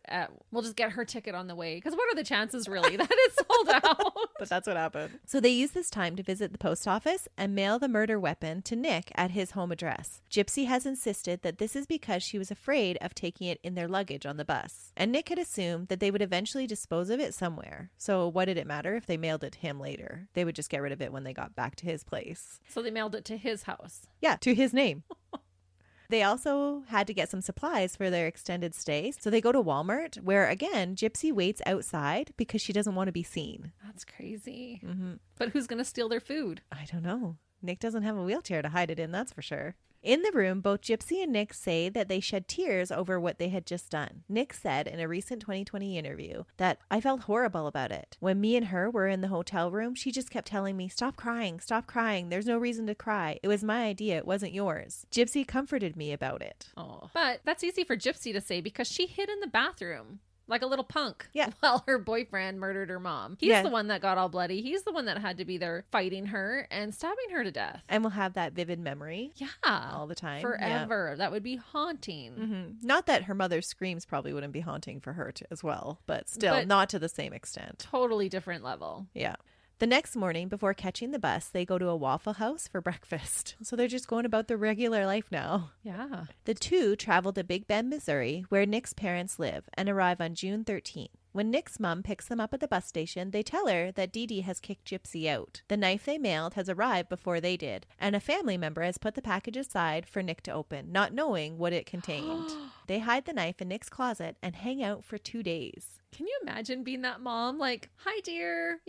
We'll just get her ticket on the way. Because what are the chances, really, that it's sold out? But that's what happened. So they used this time to visit the post office and mail the murder weapon to Nick at his home address. Gypsy has insisted that this is because she was afraid of taking it in their luggage on the bus. And Nick had assumed that they would eventually dispose of it somewhere. So what did it matter if they mailed it to him later? They would just get rid of it when they got back to his place. So they mailed it to his house. Yeah, to his name. They also had to get some supplies for their extended stay. So they go to Walmart where, again, Gypsy waits outside because she doesn't want to be seen. That's crazy. Mm-hmm. But who's going to steal their food? I don't know. Nick doesn't have a wheelchair to hide it in, that's for sure. In the room, both Gypsy and Nick say that they shed tears over what they had just done. Nick said in a recent 2020 interview that I felt horrible about it. When me and her were in the hotel room, she just kept telling me, stop crying, there's no reason to cry. It was my idea, it wasn't yours. Gypsy comforted me about it. Oh, but that's easy for Gypsy to say because she hid in the bathroom. Like a little punk. Yeah. While her boyfriend murdered her mom. He's the one that got all bloody. He's the one that had to be there fighting her and stabbing her to death. And will have that vivid memory. Yeah. All the time. Forever. Yeah. That would be haunting. Mm-hmm. Not that her mother's screams probably wouldn't be haunting for her as well. But still, not to the same extent. Totally different level. Yeah. The next morning, before catching the bus, they go to a Waffle House for breakfast. So they're just going about their regular life now. Yeah. The two travel to Big Bend, Missouri, where Nick's parents live, and arrive on June 13th. When Nick's mom picks them up at the bus station, they tell her that Dee Dee has kicked Gypsy out. The knife they mailed has arrived before they did, and a family member has put the package aside for Nick to open, not knowing what it contained. They hide the knife in Nick's closet and hang out for 2 days. Can you imagine being that mom? Like, hi, dear,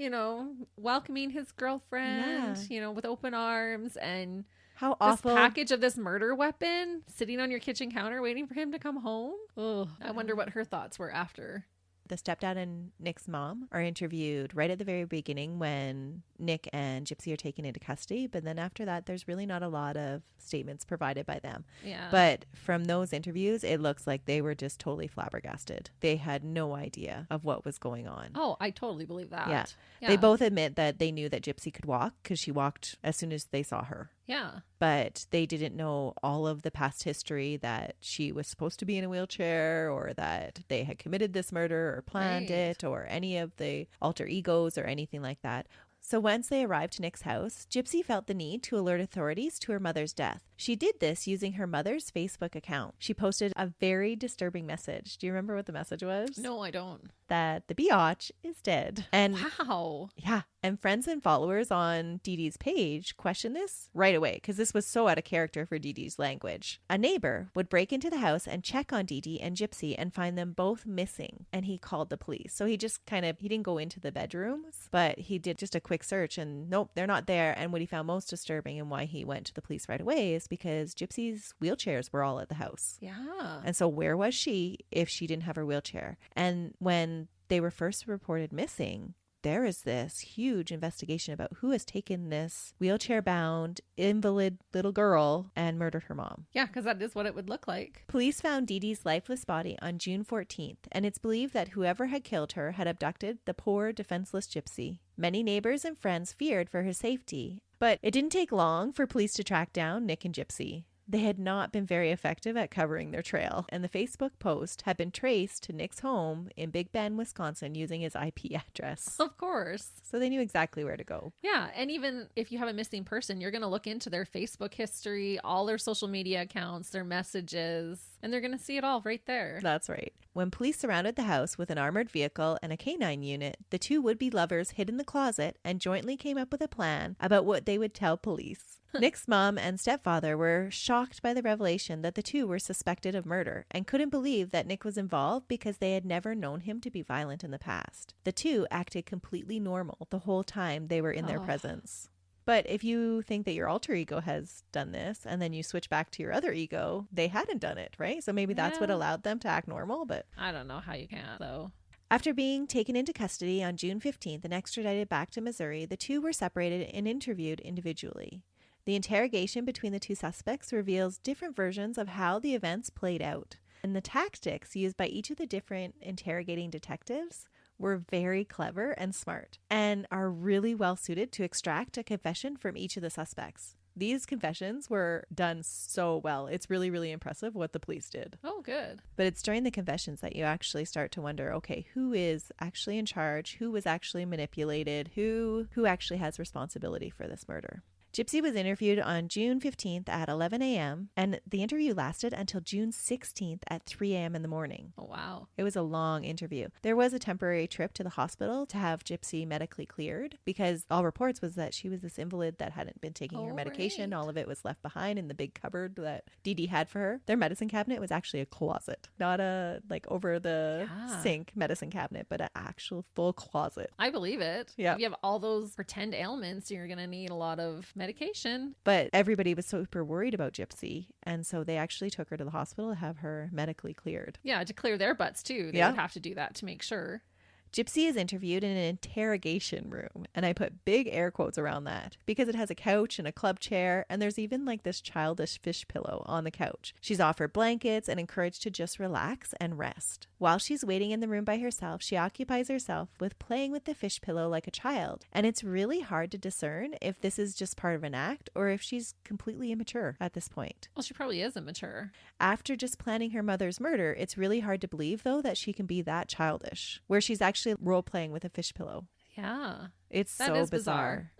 welcoming his girlfriend, with open arms and how awful. This package of this murder weapon sitting on your kitchen counter waiting for him to come home. Oh, I wonder what her thoughts were after. The stepdad and Nick's mom are interviewed right at the very beginning when Nick and Gypsy are taken into custody. But then after that, there's really not a lot of statements provided by them. Yeah. But from those interviews, it looks like they were just totally flabbergasted. They had no idea of what was going on. Oh, I totally believe that. Yeah. They both admit that they knew that Gypsy could walk because she walked as soon as they saw her. Yeah. But they didn't know all of the past history that she was supposed to be in a wheelchair or that they had committed this murder or planned it or any of the alter egos or anything like that. So once they arrived to Nick's house, Gypsy felt the need to alert authorities to her mother's death. She did this using her mother's Facebook account. She posted a very disturbing message. Do you remember what the message was? No, I don't. That the biatch is dead. And wow. Yeah. And friends and followers on Dee Dee's page questioned this right away because this was so out of character for Dee Dee's language. A neighbor would break into the house and check on Dee Dee and Gypsy and find them both missing. And he called the police. So he just he didn't go into the bedrooms, but he did just a quick search and nope, they're not there. And what he found most disturbing and why he went to the police right away is because Gypsy's wheelchairs were all at the house. Yeah. And so where was she if she didn't have her wheelchair? And when they were first reported missing, there is this huge investigation about who has taken this wheelchair-bound, invalid little girl and murdered her mom. Yeah, because that is what it would look like. Police found Dee Dee's lifeless body on June 14th, and it's believed that whoever had killed her had abducted the poor, defenseless Gypsy. Many neighbors and friends feared for her safety, but it didn't take long for police to track down Nick and Gypsy. They had not been very effective at covering their trail, and the Facebook post had been traced to Nick's home in Big Bend, Wisconsin, using his IP address. Of course. So they knew exactly where to go. Yeah, and even if you have a missing person, you're going to look into their Facebook history, all their social media accounts, their messages, and they're going to see it all right there. That's right. When police surrounded the house with an armored vehicle and a canine unit, the two would-be lovers hid in the closet and jointly came up with a plan about what they would tell police. Nick's mom and stepfather were shocked by the revelation that the two were suspected of murder and couldn't believe that Nick was involved because they had never known him to be violent in the past. The two acted completely normal the whole time they were in their presence. But if you think that your alter ego has done this and then you switch back to your other ego, they hadn't done it, right? So maybe that's what allowed them to act normal, but I don't know how you can, though. After being taken into custody on June 15th and extradited back to Missouri, the two were separated and interviewed individually. The interrogation between the two suspects reveals different versions of how the events played out. And the tactics used by each of the different interrogating detectives were very clever and smart and are really well suited to extract a confession from each of the suspects. These confessions were done so well. It's really, really impressive what the police did. Oh, good. But it's during the confessions that you actually start to wonder, okay, who is actually in charge? Who was actually manipulated? Who actually has responsibility for this murder? Gypsy was interviewed on June 15th at 11 a.m. and the interview lasted until June 16th at 3 a.m. in the morning. Oh, wow. It was a long interview. There was a temporary trip to the hospital to have Gypsy medically cleared because all reports was that she was this invalid that hadn't been taking her medication. Right. All of it was left behind in the big cupboard that Dee Dee had for her. Their medicine cabinet was actually a closet, not a over the sink medicine cabinet, but an actual full closet. I believe it. Yeah. If you have all those pretend ailments, you're going to need a lot of medication. But everybody was super worried about Gypsy, and so they actually took her to the hospital to have her medically cleared. Yeah, to clear their butts too. They would have to do that to make sure. Gypsy is interviewed in an interrogation room, and I put big air quotes around that because it has a couch and a club chair, and there's even this childish fish pillow on the couch. She's offered blankets and encouraged to just relax and rest. While she's waiting in the room by herself, she occupies herself with playing with the fish pillow like a child, and it's really hard to discern if this is just part of an act or if she's completely immature at this point. Well, she probably is immature. After just planning her mother's murder, it's really hard to believe, though, that she can be that childish, where she's actually role-playing with a fish pillow. Yeah. It's that so is bizarre.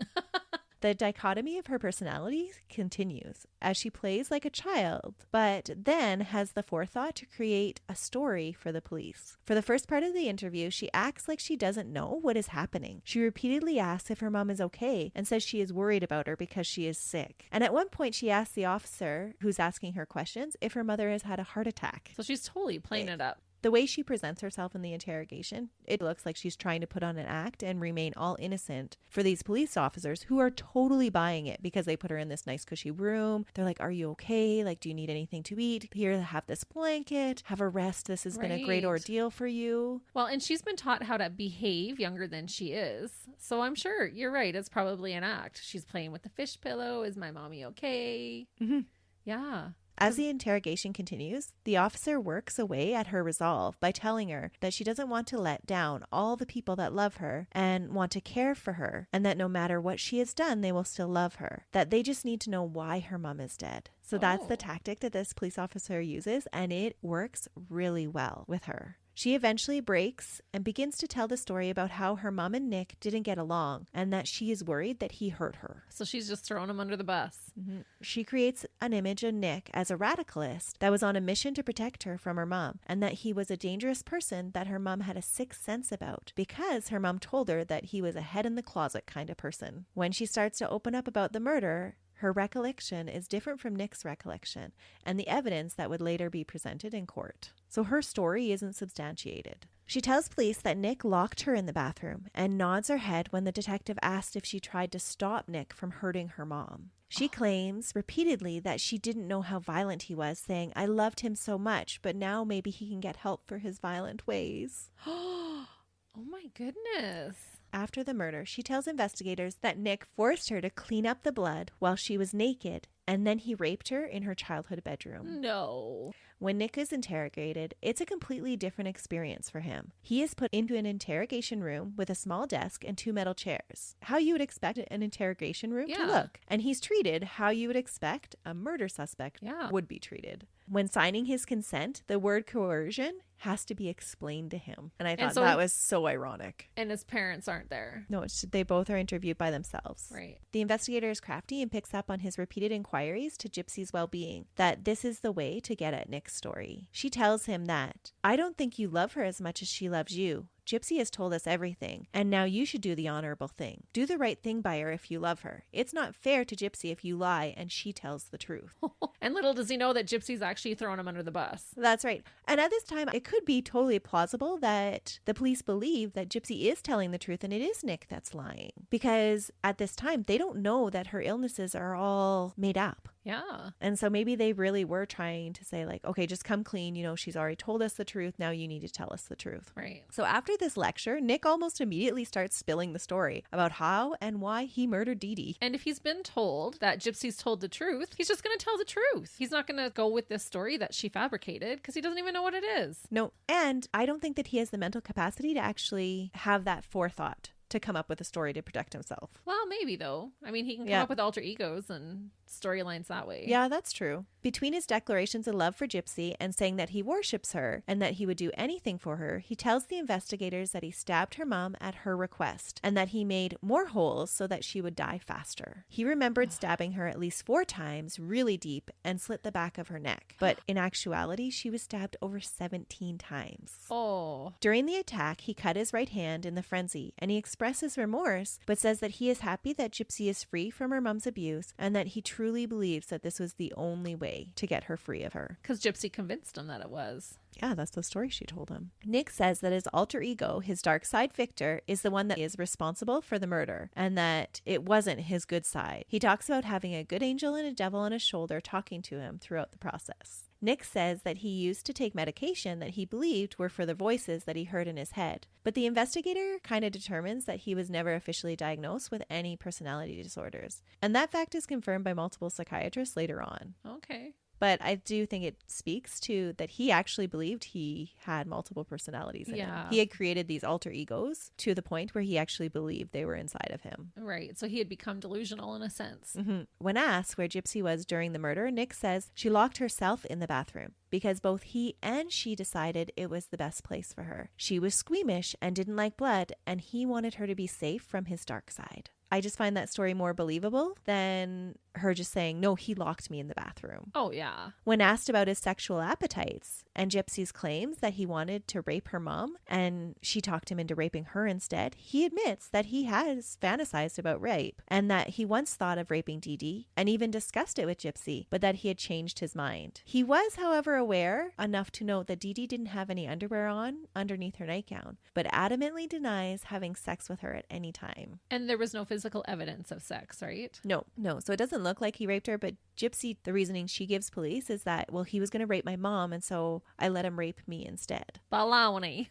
The dichotomy of her personality continues as she plays like a child, but then has the forethought to create a story for the police. For the first part of the interview, she acts like she doesn't know what is happening. She repeatedly asks if her mom is okay and says she is worried about her because she is sick. And at one point, she asks the officer who's asking her questions if her mother has had a heart attack. So she's totally playing it up. The way she presents herself in the interrogation, it looks like she's trying to put on an act and remain all innocent for these police officers who are totally buying it because they put her in this nice cushy room. They're like, are you okay? Do you need anything to eat? Here, have this blanket. Have a rest. This has been a great ordeal for you. Well, and she's been taught how to behave younger than she is. So I'm sure you're right. It's probably an act. She's playing with the fish pillow. Is my mommy okay? Mm-hmm. Yeah. As the interrogation continues, the officer works away at her resolve by telling her that she doesn't want to let down all the people that love her and want to care for her, and that no matter what she has done, they will still love her, that they just need to know why her mom is dead. So that's the tactic that this police officer uses, and it works really well with her. She eventually breaks and begins to tell the story about how her mom and Nick didn't get along and that she is worried that he hurt her. So she's just throwing him under the bus. Mm-hmm. She creates an image of Nick as a radicalist that was on a mission to protect her from her mom, and that he was a dangerous person that her mom had a sixth sense about because her mom told her that he was a head in the closet kind of person. When she starts to open up about the murder, her recollection is different from Nick's recollection and the evidence that would later be presented in court. So her story isn't substantiated. She tells police that Nick locked her in the bathroom and nods her head when the detective asked if she tried to stop Nick from hurting her mom. She claims repeatedly that she didn't know how violent he was, saying, "I loved him so much, but now maybe he can get help for his violent ways." Oh my goodness. After the murder, she tells investigators that Nick forced her to clean up the blood while she was naked, and then he raped her in her childhood bedroom. No. When Nick is interrogated, it's a completely different experience for him. He is put into an interrogation room with a small desk and 2 metal chairs. How you would expect an interrogation room to look. And he's treated how you would expect a murder suspect would be treated. When signing his consent, the word coercion has to be explained to him. And I thought that was so ironic. And his parents aren't there. No, they both are interviewed by themselves. Right. The investigator is crafty and picks up on his repeated inquiries to Gypsy's well-being, that this is the way to get at Nick's story. She tells him that, "I don't think you love her as much as she loves you. Gypsy has told us everything, and now you should do the honorable thing. Do the right thing by her if you love her. It's not fair to Gypsy if you lie and she tells the truth." And little does he know that Gypsy's actually throwing him under the bus. That's right. And at this time, it could be totally plausible that the police believe that Gypsy is telling the truth and it is Nick that's lying. Because at this time, they don't know that her illnesses are all made up. Yeah. And so maybe they really were trying to say like, okay, just come clean. You know, she's already told us the truth. Now you need to tell us the truth. Right. So after this lecture, Nick almost immediately starts spilling the story about how and why he murdered Dee Dee. And if he's been told that Gypsy's told the truth, he's just going to tell the truth. He's not going to go with this story that she fabricated because he doesn't even know what it is. No. And I don't think that he has the mental capacity to actually have that forethought to come up with a story to protect himself. Well, maybe though. I mean, he can come up with alter egos and storylines that way. Yeah, that's true. Between his declarations of love for Gypsy and saying that he worships her and that he would do anything for her, he tells the investigators that he stabbed her mom at her request and that he made more holes so that she would die faster. He remembered stabbing her at least 4 times really deep and slit the back of her neck. But in actuality, she was stabbed over 17 times. Oh. During the attack, he cut his right hand in the frenzy and he expresses remorse, but says that he is happy that Gypsy is free from her mom's abuse and that he truly believes that this was the only way to get her free of her. Because Gypsy convinced him that it was. Yeah, that's the story she told him. Nick says that his alter ego, his dark side Victor, is the one that is responsible for the murder and that it wasn't his good side. He talks about having a good angel and a devil on his shoulder talking to him throughout the process. Nick says that he used to take medication that he believed were for the voices that he heard in his head. But the investigator kind of determines that he was never officially diagnosed with any personality disorders. And that fact is confirmed by multiple psychiatrists later on. Okay. But I do think it speaks to that he actually believed he had multiple personalities in him. He had created these alter egos to the point where he actually believed they were inside of him. Right. So he had become delusional in a sense. Mm-hmm. When asked where Gypsy was during the murder, Nick says she locked herself in the bathroom because both he and she decided it was the best place for her. She was squeamish and didn't like blood, and he wanted her to be safe from his dark side. I just find that story more believable than her just saying, no, he locked me in the bathroom. Oh, yeah. When asked about his sexual appetites and Gypsy's claims that he wanted to rape her mom and she talked him into raping her instead, he admits that he has fantasized about rape and that he once thought of raping Dee Dee and even discussed it with Gypsy, but that he had changed his mind. He was, however, aware enough to note that Dee Dee didn't have any underwear on underneath her nightgown, but adamantly denies having sex with her at any time. And there was no physical evidence of sex, right? No. So it doesn't look like he raped her, but Gypsy, the reasoning she gives police is that, well, he was going to rape my mom, and so I let him rape me instead. Baloney.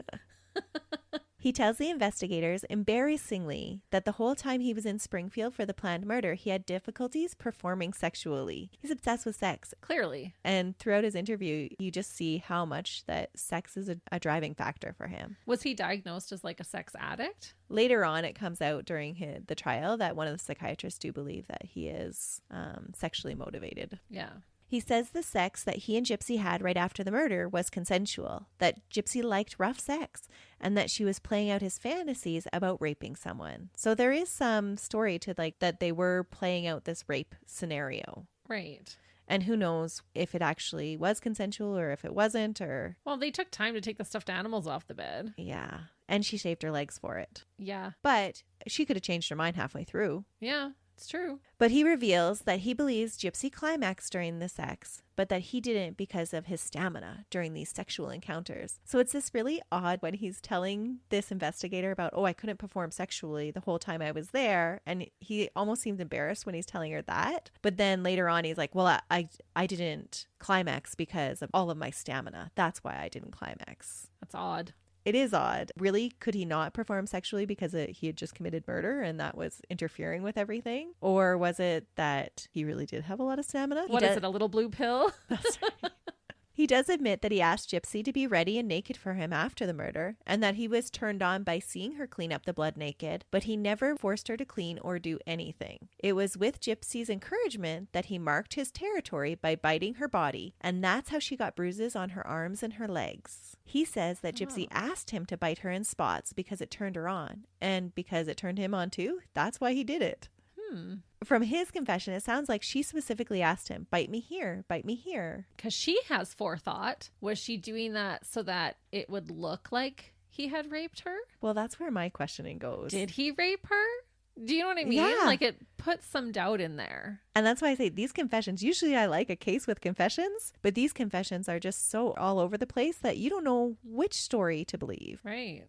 He tells the investigators, embarrassingly, that the whole time he was in Springfield for the planned murder, he had difficulties performing sexually. He's obsessed with sex. Clearly. And throughout his interview, you just see how much that sex is a driving factor for him. Was he diagnosed as like a sex addict? Later on, it comes out during the trial that one of the psychiatrists do believe that he is sexually motivated. Yeah. He says the sex that he and Gypsy had right after the murder was consensual, that Gypsy liked rough sex, and that she was playing out his fantasies about raping someone. So there is some story to like that they were playing out this rape scenario. Right. And who knows if it actually was consensual or if it wasn't, or... Well, they took time to take the stuffed animals off the bed. Yeah. And she shaved her legs for it. Yeah. But she could have changed her mind halfway through. Yeah, it's true. But he reveals that he believes Gypsy climaxed during the sex, but that he didn't because of his stamina during these sexual encounters. So it's this really odd when he's telling this investigator about, oh, I couldn't perform sexually the whole time I was there. And he almost seems embarrassed when he's telling her that. But then later on, he's like, well, I didn't climax because of all of my stamina. That's why I didn't climax. That's odd. It is odd. Really, could he not perform sexually because he had just committed murder and that was interfering with everything? Or was it that he really did have a lot of stamina? What is it, a little blue pill? That's right. He does admit that he asked Gypsy to be ready and naked for him after the murder, and that he was turned on by seeing her clean up the blood naked, but he never forced her to clean or do anything. It was with Gypsy's encouragement that he marked his territory by biting her body, and that's how she got bruises on her arms and her legs. He says that Gypsy asked him to bite her in spots because it turned her on, and because it turned him on too, that's why he did it. From his confession, it sounds like she specifically asked him, bite me here, bite me here. Because she has forethought. Was she doing that so that it would look like he had raped her? Well, that's where my questioning goes. Did he rape her? Do you know what I mean? Yeah. Like it puts some doubt in there. And that's why I say these confessions, usually I like a case with confessions, but these confessions are just so all over the place that you don't know which story to believe. Right.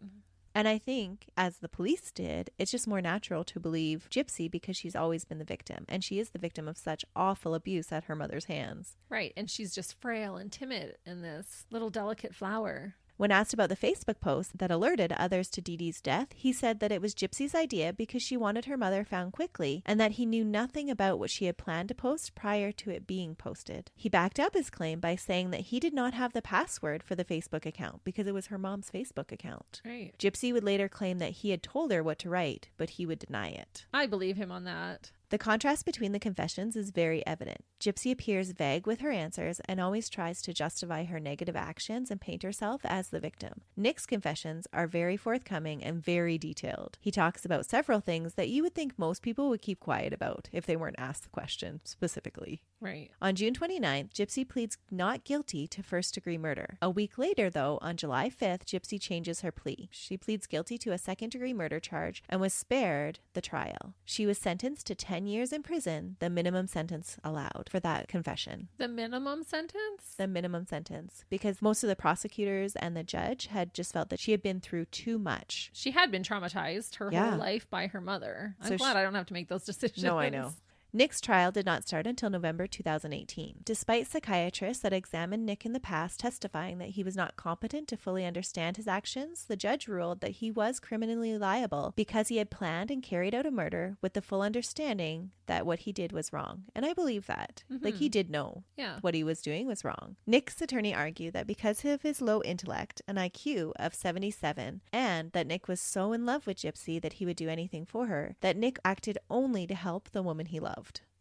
And I think, as the police did, it's just more natural to believe Gypsy because she's always been the victim. And she is the victim of such awful abuse at her mother's hands. Right. And she's just frail and timid in this little delicate flower. When asked about the Facebook post that alerted others to Dee Dee's death, he said that it was Gypsy's idea because she wanted her mother found quickly and that he knew nothing about what she had planned to post prior to it being posted. He backed up his claim by saying that he did not have the password for the Facebook account because it was her mom's Facebook account. Right. Gypsy would later claim that he had told her what to write, but he would deny it. I believe him on that. The contrast between the confessions is very evident. Gypsy appears vague with her answers and always tries to justify her negative actions and paint herself as the victim. Nick's confessions are very forthcoming and very detailed. He talks about several things that you would think most people would keep quiet about if they weren't asked the question specifically. Right. On June 29th, Gypsy pleads not guilty to first-degree murder. A week later, though, on July 5th, Gypsy changes her plea. She pleads guilty to a second-degree murder charge and was spared the trial. She was sentenced to 10 years in prison, the minimum sentence allowed for that confession. The minimum sentence? The minimum sentence. Because most of the prosecutors and the judge had just felt that she had been through too much. She had been traumatized her whole life by her mother. I'm glad I don't have to make those decisions. No, I know. Nick's trial did not start until November 2018. Despite psychiatrists that examined Nick in the past testifying that he was not competent to fully understand his actions, the judge ruled that he was criminally liable because he had planned and carried out a murder with the full understanding that what he did was wrong. And I believe that. Like, he did know what he was doing was wrong. Nick's attorney argued that because of his low intellect, an IQ of 77, and that Nick was so in love with Gypsy that he would do anything for her, that Nick acted only to help the woman he loved.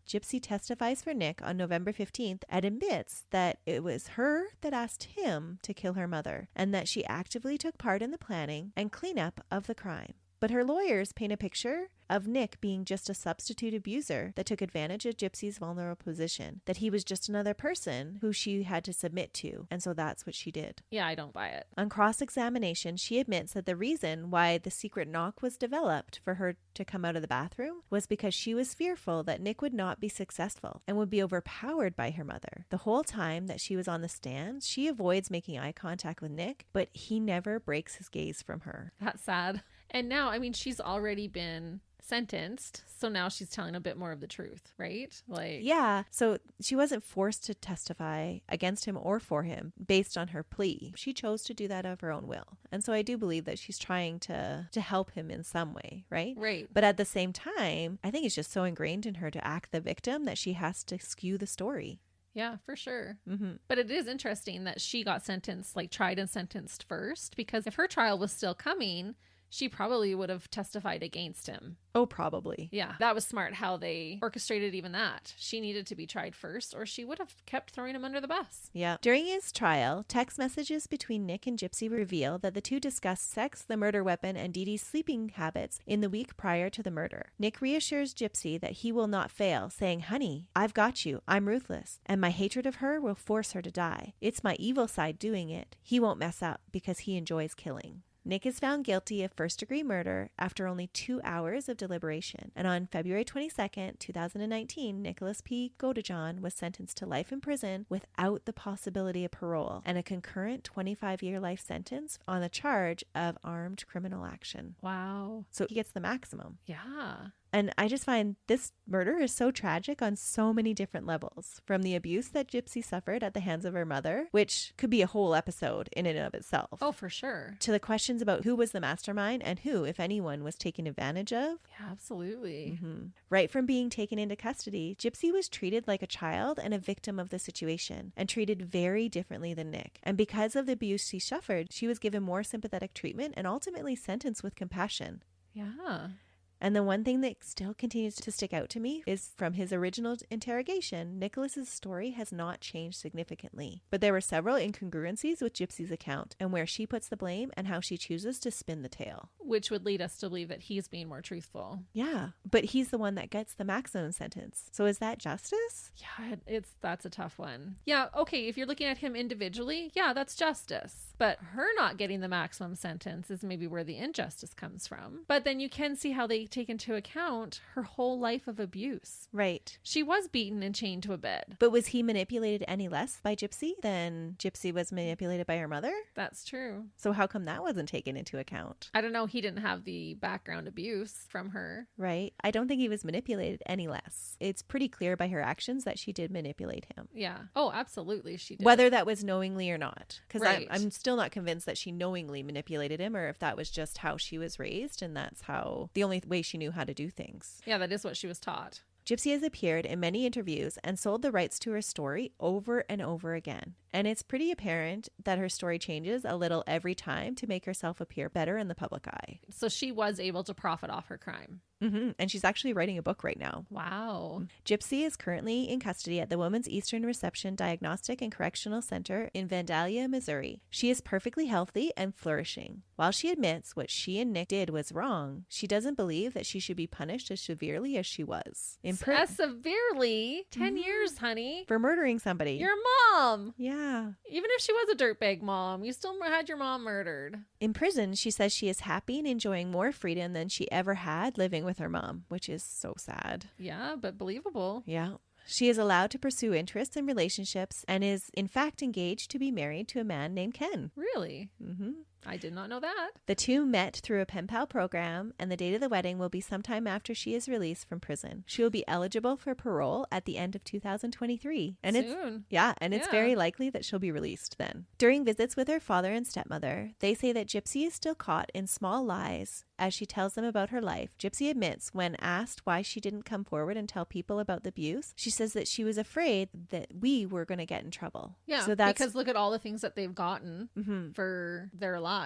Gypsy testifies for Nick on November 15th and admits that it was her that asked him to kill her mother and that she actively took part in the planning and cleanup of the crime. But her lawyers paint a picture of Nick being just a substitute abuser that took advantage of Gypsy's vulnerable position, that he was just another person who she had to submit to, and so that's what she did. Yeah, I don't buy it. On cross-examination, she admits that the reason why the secret knock was developed for her to come out of the bathroom was because she was fearful that Nick would not be successful and would be overpowered by her mother. The whole time that she was on the stand, she avoids making eye contact with Nick, but he never breaks his gaze from her. That's sad. And now, I mean, she's already been sentenced, so now she's telling a bit more of the truth, right? Like, yeah, so she wasn't forced to testify against him or for him based on her plea. She chose to do that of her own will. And so I do believe that she's trying to help him in some way, right? Right. But at the same time, I think it's just so ingrained in her to act the victim that she has to skew the story. Yeah, for sure. But it is interesting that she got sentenced, like tried and sentenced first, because if her trial was still coming, she probably would have testified against him. Oh, probably. Yeah, that was smart how they orchestrated even that. She needed to be tried first, or she would have kept throwing him under the bus. Yeah. During his trial, text messages between Nick and Gypsy reveal that the two discussed sex, the murder weapon, and Dee Dee's sleeping habits in the week prior to the murder. Nick reassures Gypsy that he will not fail, saying, "Honey, I've got you. I'm ruthless, and my hatred of her will force her to die. It's my evil side doing it. He won't mess up because he enjoys killing." Nick is found guilty of first-degree murder after only 2 hours of deliberation. And on February 22nd, 2019, Nicholas P. Godejohn was sentenced to life in prison without the possibility of parole and a concurrent 25-year life sentence on the charge of armed criminal action. Wow. So he gets the maximum. Yeah. And I just find this murder is so tragic on so many different levels. From the abuse that Gypsy suffered at the hands of her mother, which could be a whole episode in and of itself. Oh, for sure. To the questions about who was the mastermind and who, if anyone, was taken advantage of. Yeah, absolutely. Right from being taken into custody, Gypsy was treated like a child and a victim of the situation, and treated very differently than Nick. And because of the abuse she suffered, she was given more sympathetic treatment and ultimately sentenced with compassion. Yeah. And the one thing that still continues to stick out to me is from his original interrogation, Nicholas's story has not changed significantly. But there were several incongruencies with Gypsy's account and where she puts the blame and how she chooses to spin the tale. Which would lead us to believe that he's being more truthful. Yeah, but he's the one that gets the maximum sentence. So is that justice? Yeah, that's a tough one. Yeah, okay, if you're looking at him individually, yeah, that's justice. But her not getting the maximum sentence is maybe where the injustice comes from. But then you can see how they take into account her whole life of abuse. Right. She was beaten and chained to a bed. But was he manipulated any less by Gypsy than Gypsy was manipulated by her mother? That's true. So how come that wasn't taken into account? I don't know. He didn't have the background abuse from her. Right. I don't think he was manipulated any less. It's pretty clear by her actions that she did manipulate him. Yeah. Oh, absolutely. She did. Whether that was knowingly or not. Because Right. I'm still not convinced that she knowingly manipulated him, or if that was just how she was raised and that's how the only way she knew how to do things. Yeah, that is what she was taught. Gypsy has appeared in many interviews and sold the rights to her story over and over again. And it's pretty apparent that her story changes a little every time to make herself appear better in the public eye. So she was able to profit off her crime. And she's actually writing a book right now. Wow. Gypsy is currently in custody at the Women's Eastern Reception Diagnostic and Correctional Center in Vandalia, Missouri. She is perfectly healthy and flourishing. While she admits what she and Nick did was wrong, she doesn't believe that she should be punished as severely as she was. As severely? 10 years, honey. For murdering somebody. Your mom. Yeah. Even if she was a dirtbag mom, you still had your mom murdered. In prison, she says she is happy and enjoying more freedom than she ever had living with her mom, which is so sad. Yeah, but believable. Yeah. She is allowed to pursue interests and relationships and is, in fact, engaged to be married to a man named Ken. Really? I did not know that. The two met through a pen pal program, and the date of the wedding will be sometime after she is released from prison. She will be eligible for parole at the end of 2023. And Soon. It's very likely that she'll be released then. During visits with her father and stepmother, they say that Gypsy is still caught in small lies as she tells them about her life. Gypsy admits when asked why she didn't come forward and tell people about the abuse, she says that she was afraid that we were going to get in trouble. Yeah, so that's because look at all the things that they've gotten for their lives.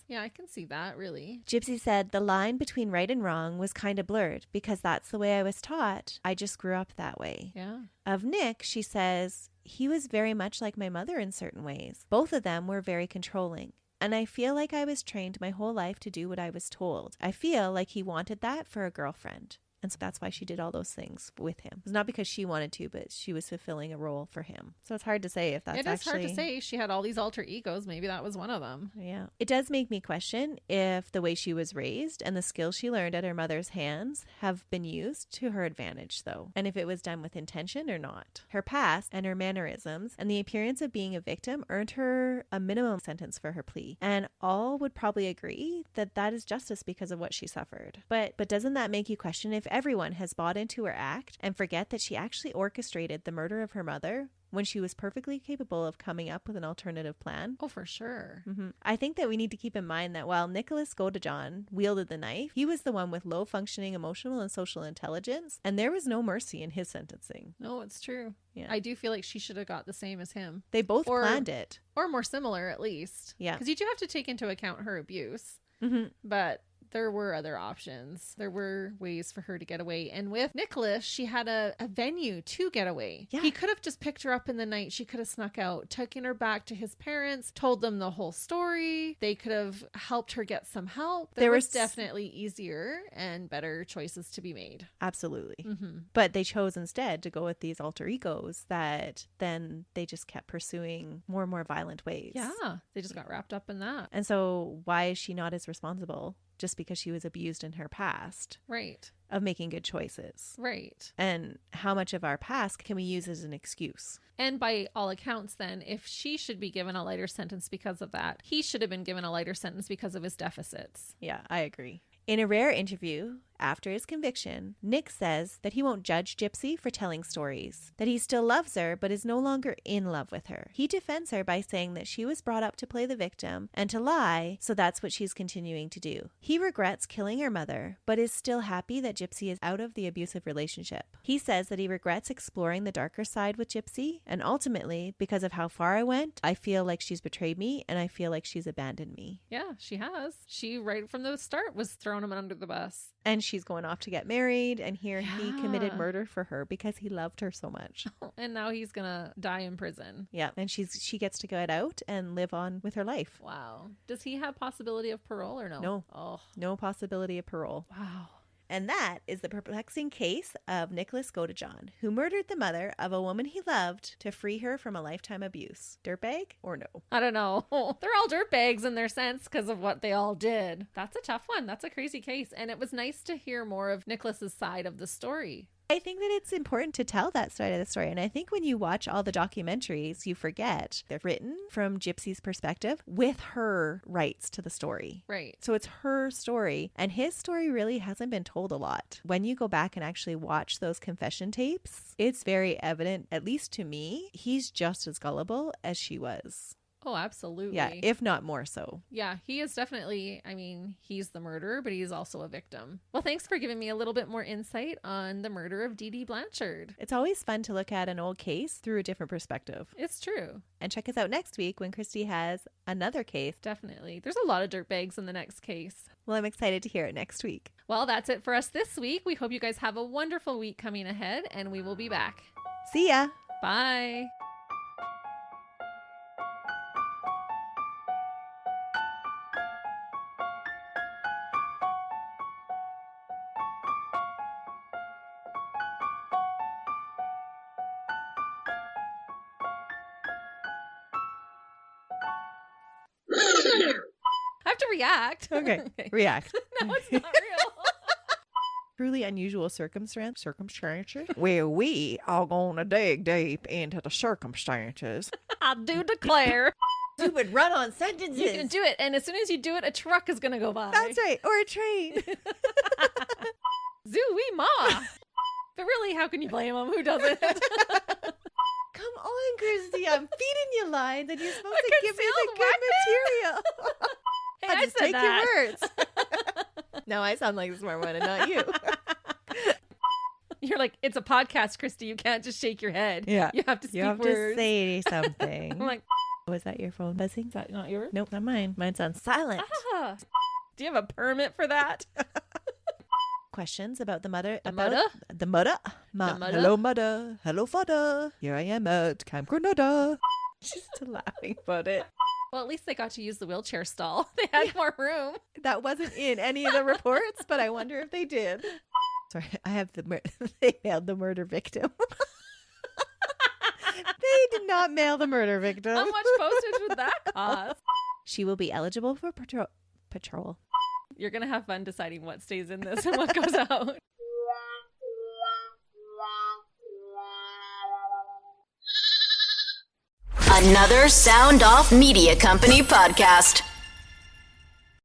Yeah, I can see that, really. Gypsy said the line between right and wrong was kind of blurred because that's the way I was taught. I just grew up that way. Yeah. Of Nick, she says, he was very much like my mother in certain ways. Both of them were very controlling. And I feel like I was trained my whole life to do what I was told. I feel like he wanted that for a girlfriend. And so that's why she did all those things with him. It's not because she wanted to, but she was fulfilling a role for him. So it's hard to say if that's actually... It is hard to say. She had all these alter egos. Maybe that was one of them. Yeah. It does make me question if the way she was raised and the skills she learned at her mother's hands have been used to her advantage, though. And if it was done with intention or not. Her past and her mannerisms and the appearance of being a victim earned her a minimum sentence for her plea. And all would probably agree that that is justice because of what she suffered. But doesn't that make you question if everyone has bought into her act and forget that she actually orchestrated the murder of her mother when she was perfectly capable of coming up with an alternative plan? Oh, for sure. I think that we need to keep in mind that while Nicholas Godejohn wielded the knife, he was the one with low functioning emotional and social intelligence, and there was no mercy in his sentencing. No, it's true. Yeah. I do feel like she should have got the same as him. They both planned it. Or more similar, at least. Yeah. Because you do have to take into account her abuse. But there were other options. There were ways for her to get away. And with Nicholas, she had a venue to get away. Yeah. He could have just picked her up in the night. She could have snuck out, taken her back to his parents, told them the whole story. They could have helped her get some help. There was definitely easier and better choices to be made. Absolutely. Mm-hmm. But they chose instead to go with these alter egos that then they just kept pursuing more and more violent ways. Yeah, they just got wrapped up in that. And so why is she not as responsible just because she was abused in her past? Right. Of making good choices. Right. And how much of our past can we use as an excuse? And by all accounts, then, if she should be given a lighter sentence because of that, he should have been given a lighter sentence because of his deficits. Yeah, I agree. In a rare interview after his conviction, Nick says that he won't judge Gypsy for telling stories, that he still loves her but is no longer in love with her. He defends her by saying that she was brought up to play the victim and to lie, so that's what she's continuing to do. He regrets killing her mother, but is still happy that Gypsy is out of the abusive relationship. He says that he regrets exploring the darker side with Gypsy, and ultimately, because of how far I went, I feel like she's betrayed me and I feel like she's abandoned me. Yeah, she has. She, right from the start, was throwing him under the bus. And she's going off to get married, and here he committed murder for her because he loved her so much. And now he's gonna die in prison. Yeah, and she gets to get out and live on with her life. Wow. Does he have possibility of parole or no? No. Oh. No possibility of parole. Wow. And that is the perplexing case of Nicholas Godejohn, who murdered the mother of a woman he loved to free her from a lifetime abuse. Dirtbag or no? I don't know. They're all dirtbags in their sense because of what they all did. That's a tough one. That's a crazy case. And it was nice to hear more of Nicholas's side of the story. I think that it's important to tell that side of the story. And I think when you watch all the documentaries, you forget they're written from Gypsy's perspective with her rights to the story. Right. So it's her story. And his story really hasn't been told a lot. When you go back and actually watch those confession tapes, it's very evident, at least to me, he's just as gullible as she was. Oh, absolutely. Yeah, if not more so. Yeah, he is definitely, I mean, he's the murderer, but he's also a victim. Well, thanks for giving me a little bit more insight on the murder of Dee Blanchard. It's always fun to look at an old case through a different perspective. It's true. And check us out next week when Christy has another case. Definitely. There's a lot of dirtbags in the next case. Well, I'm excited to hear it next week. Well, that's it for us this week. We hope you guys have a wonderful week coming ahead, and we will be back. See ya. Bye. I have to react. Okay. React. No, it's not real. Truly unusual circumstances where we are going to dig deep into the circumstances. I do declare. Stupid run-on sentences. You can do it, and as soon as you do it, a truck is going to go by. That's right. Or a train. Zooey ma. But really, how can you blame him? Who doesn't? Come on, Christy. I'm feeding you lines, and you're supposed to give me the concealed good material. Hey, I'll I just said take that. your words. No, I sound like the smart one and not you. You're like, it's a podcast, Christy. You can't just shake your head. Yeah. You have to speak You have words. to say something. I'm like, was that your phone buzzing? is that not yours? Nope, not mine. Mine's on silent. Ah. Do you have a permit for that? Questions about the mother? The about mother? The mother? The mother? Hello, mother. Hello, father. Here I am at Camp Granada. Just laughing about it. Well, at least they got to use the wheelchair stall. They had more room. That wasn't in any of the reports, but I wonder if they did. Sorry, I have they mailed the murder victim. They did not mail the murder victim. How much postage would that cost? She will be eligible for patrol. You're going to have fun deciding what stays in this and what goes out. Another Sound Off Media Company podcast.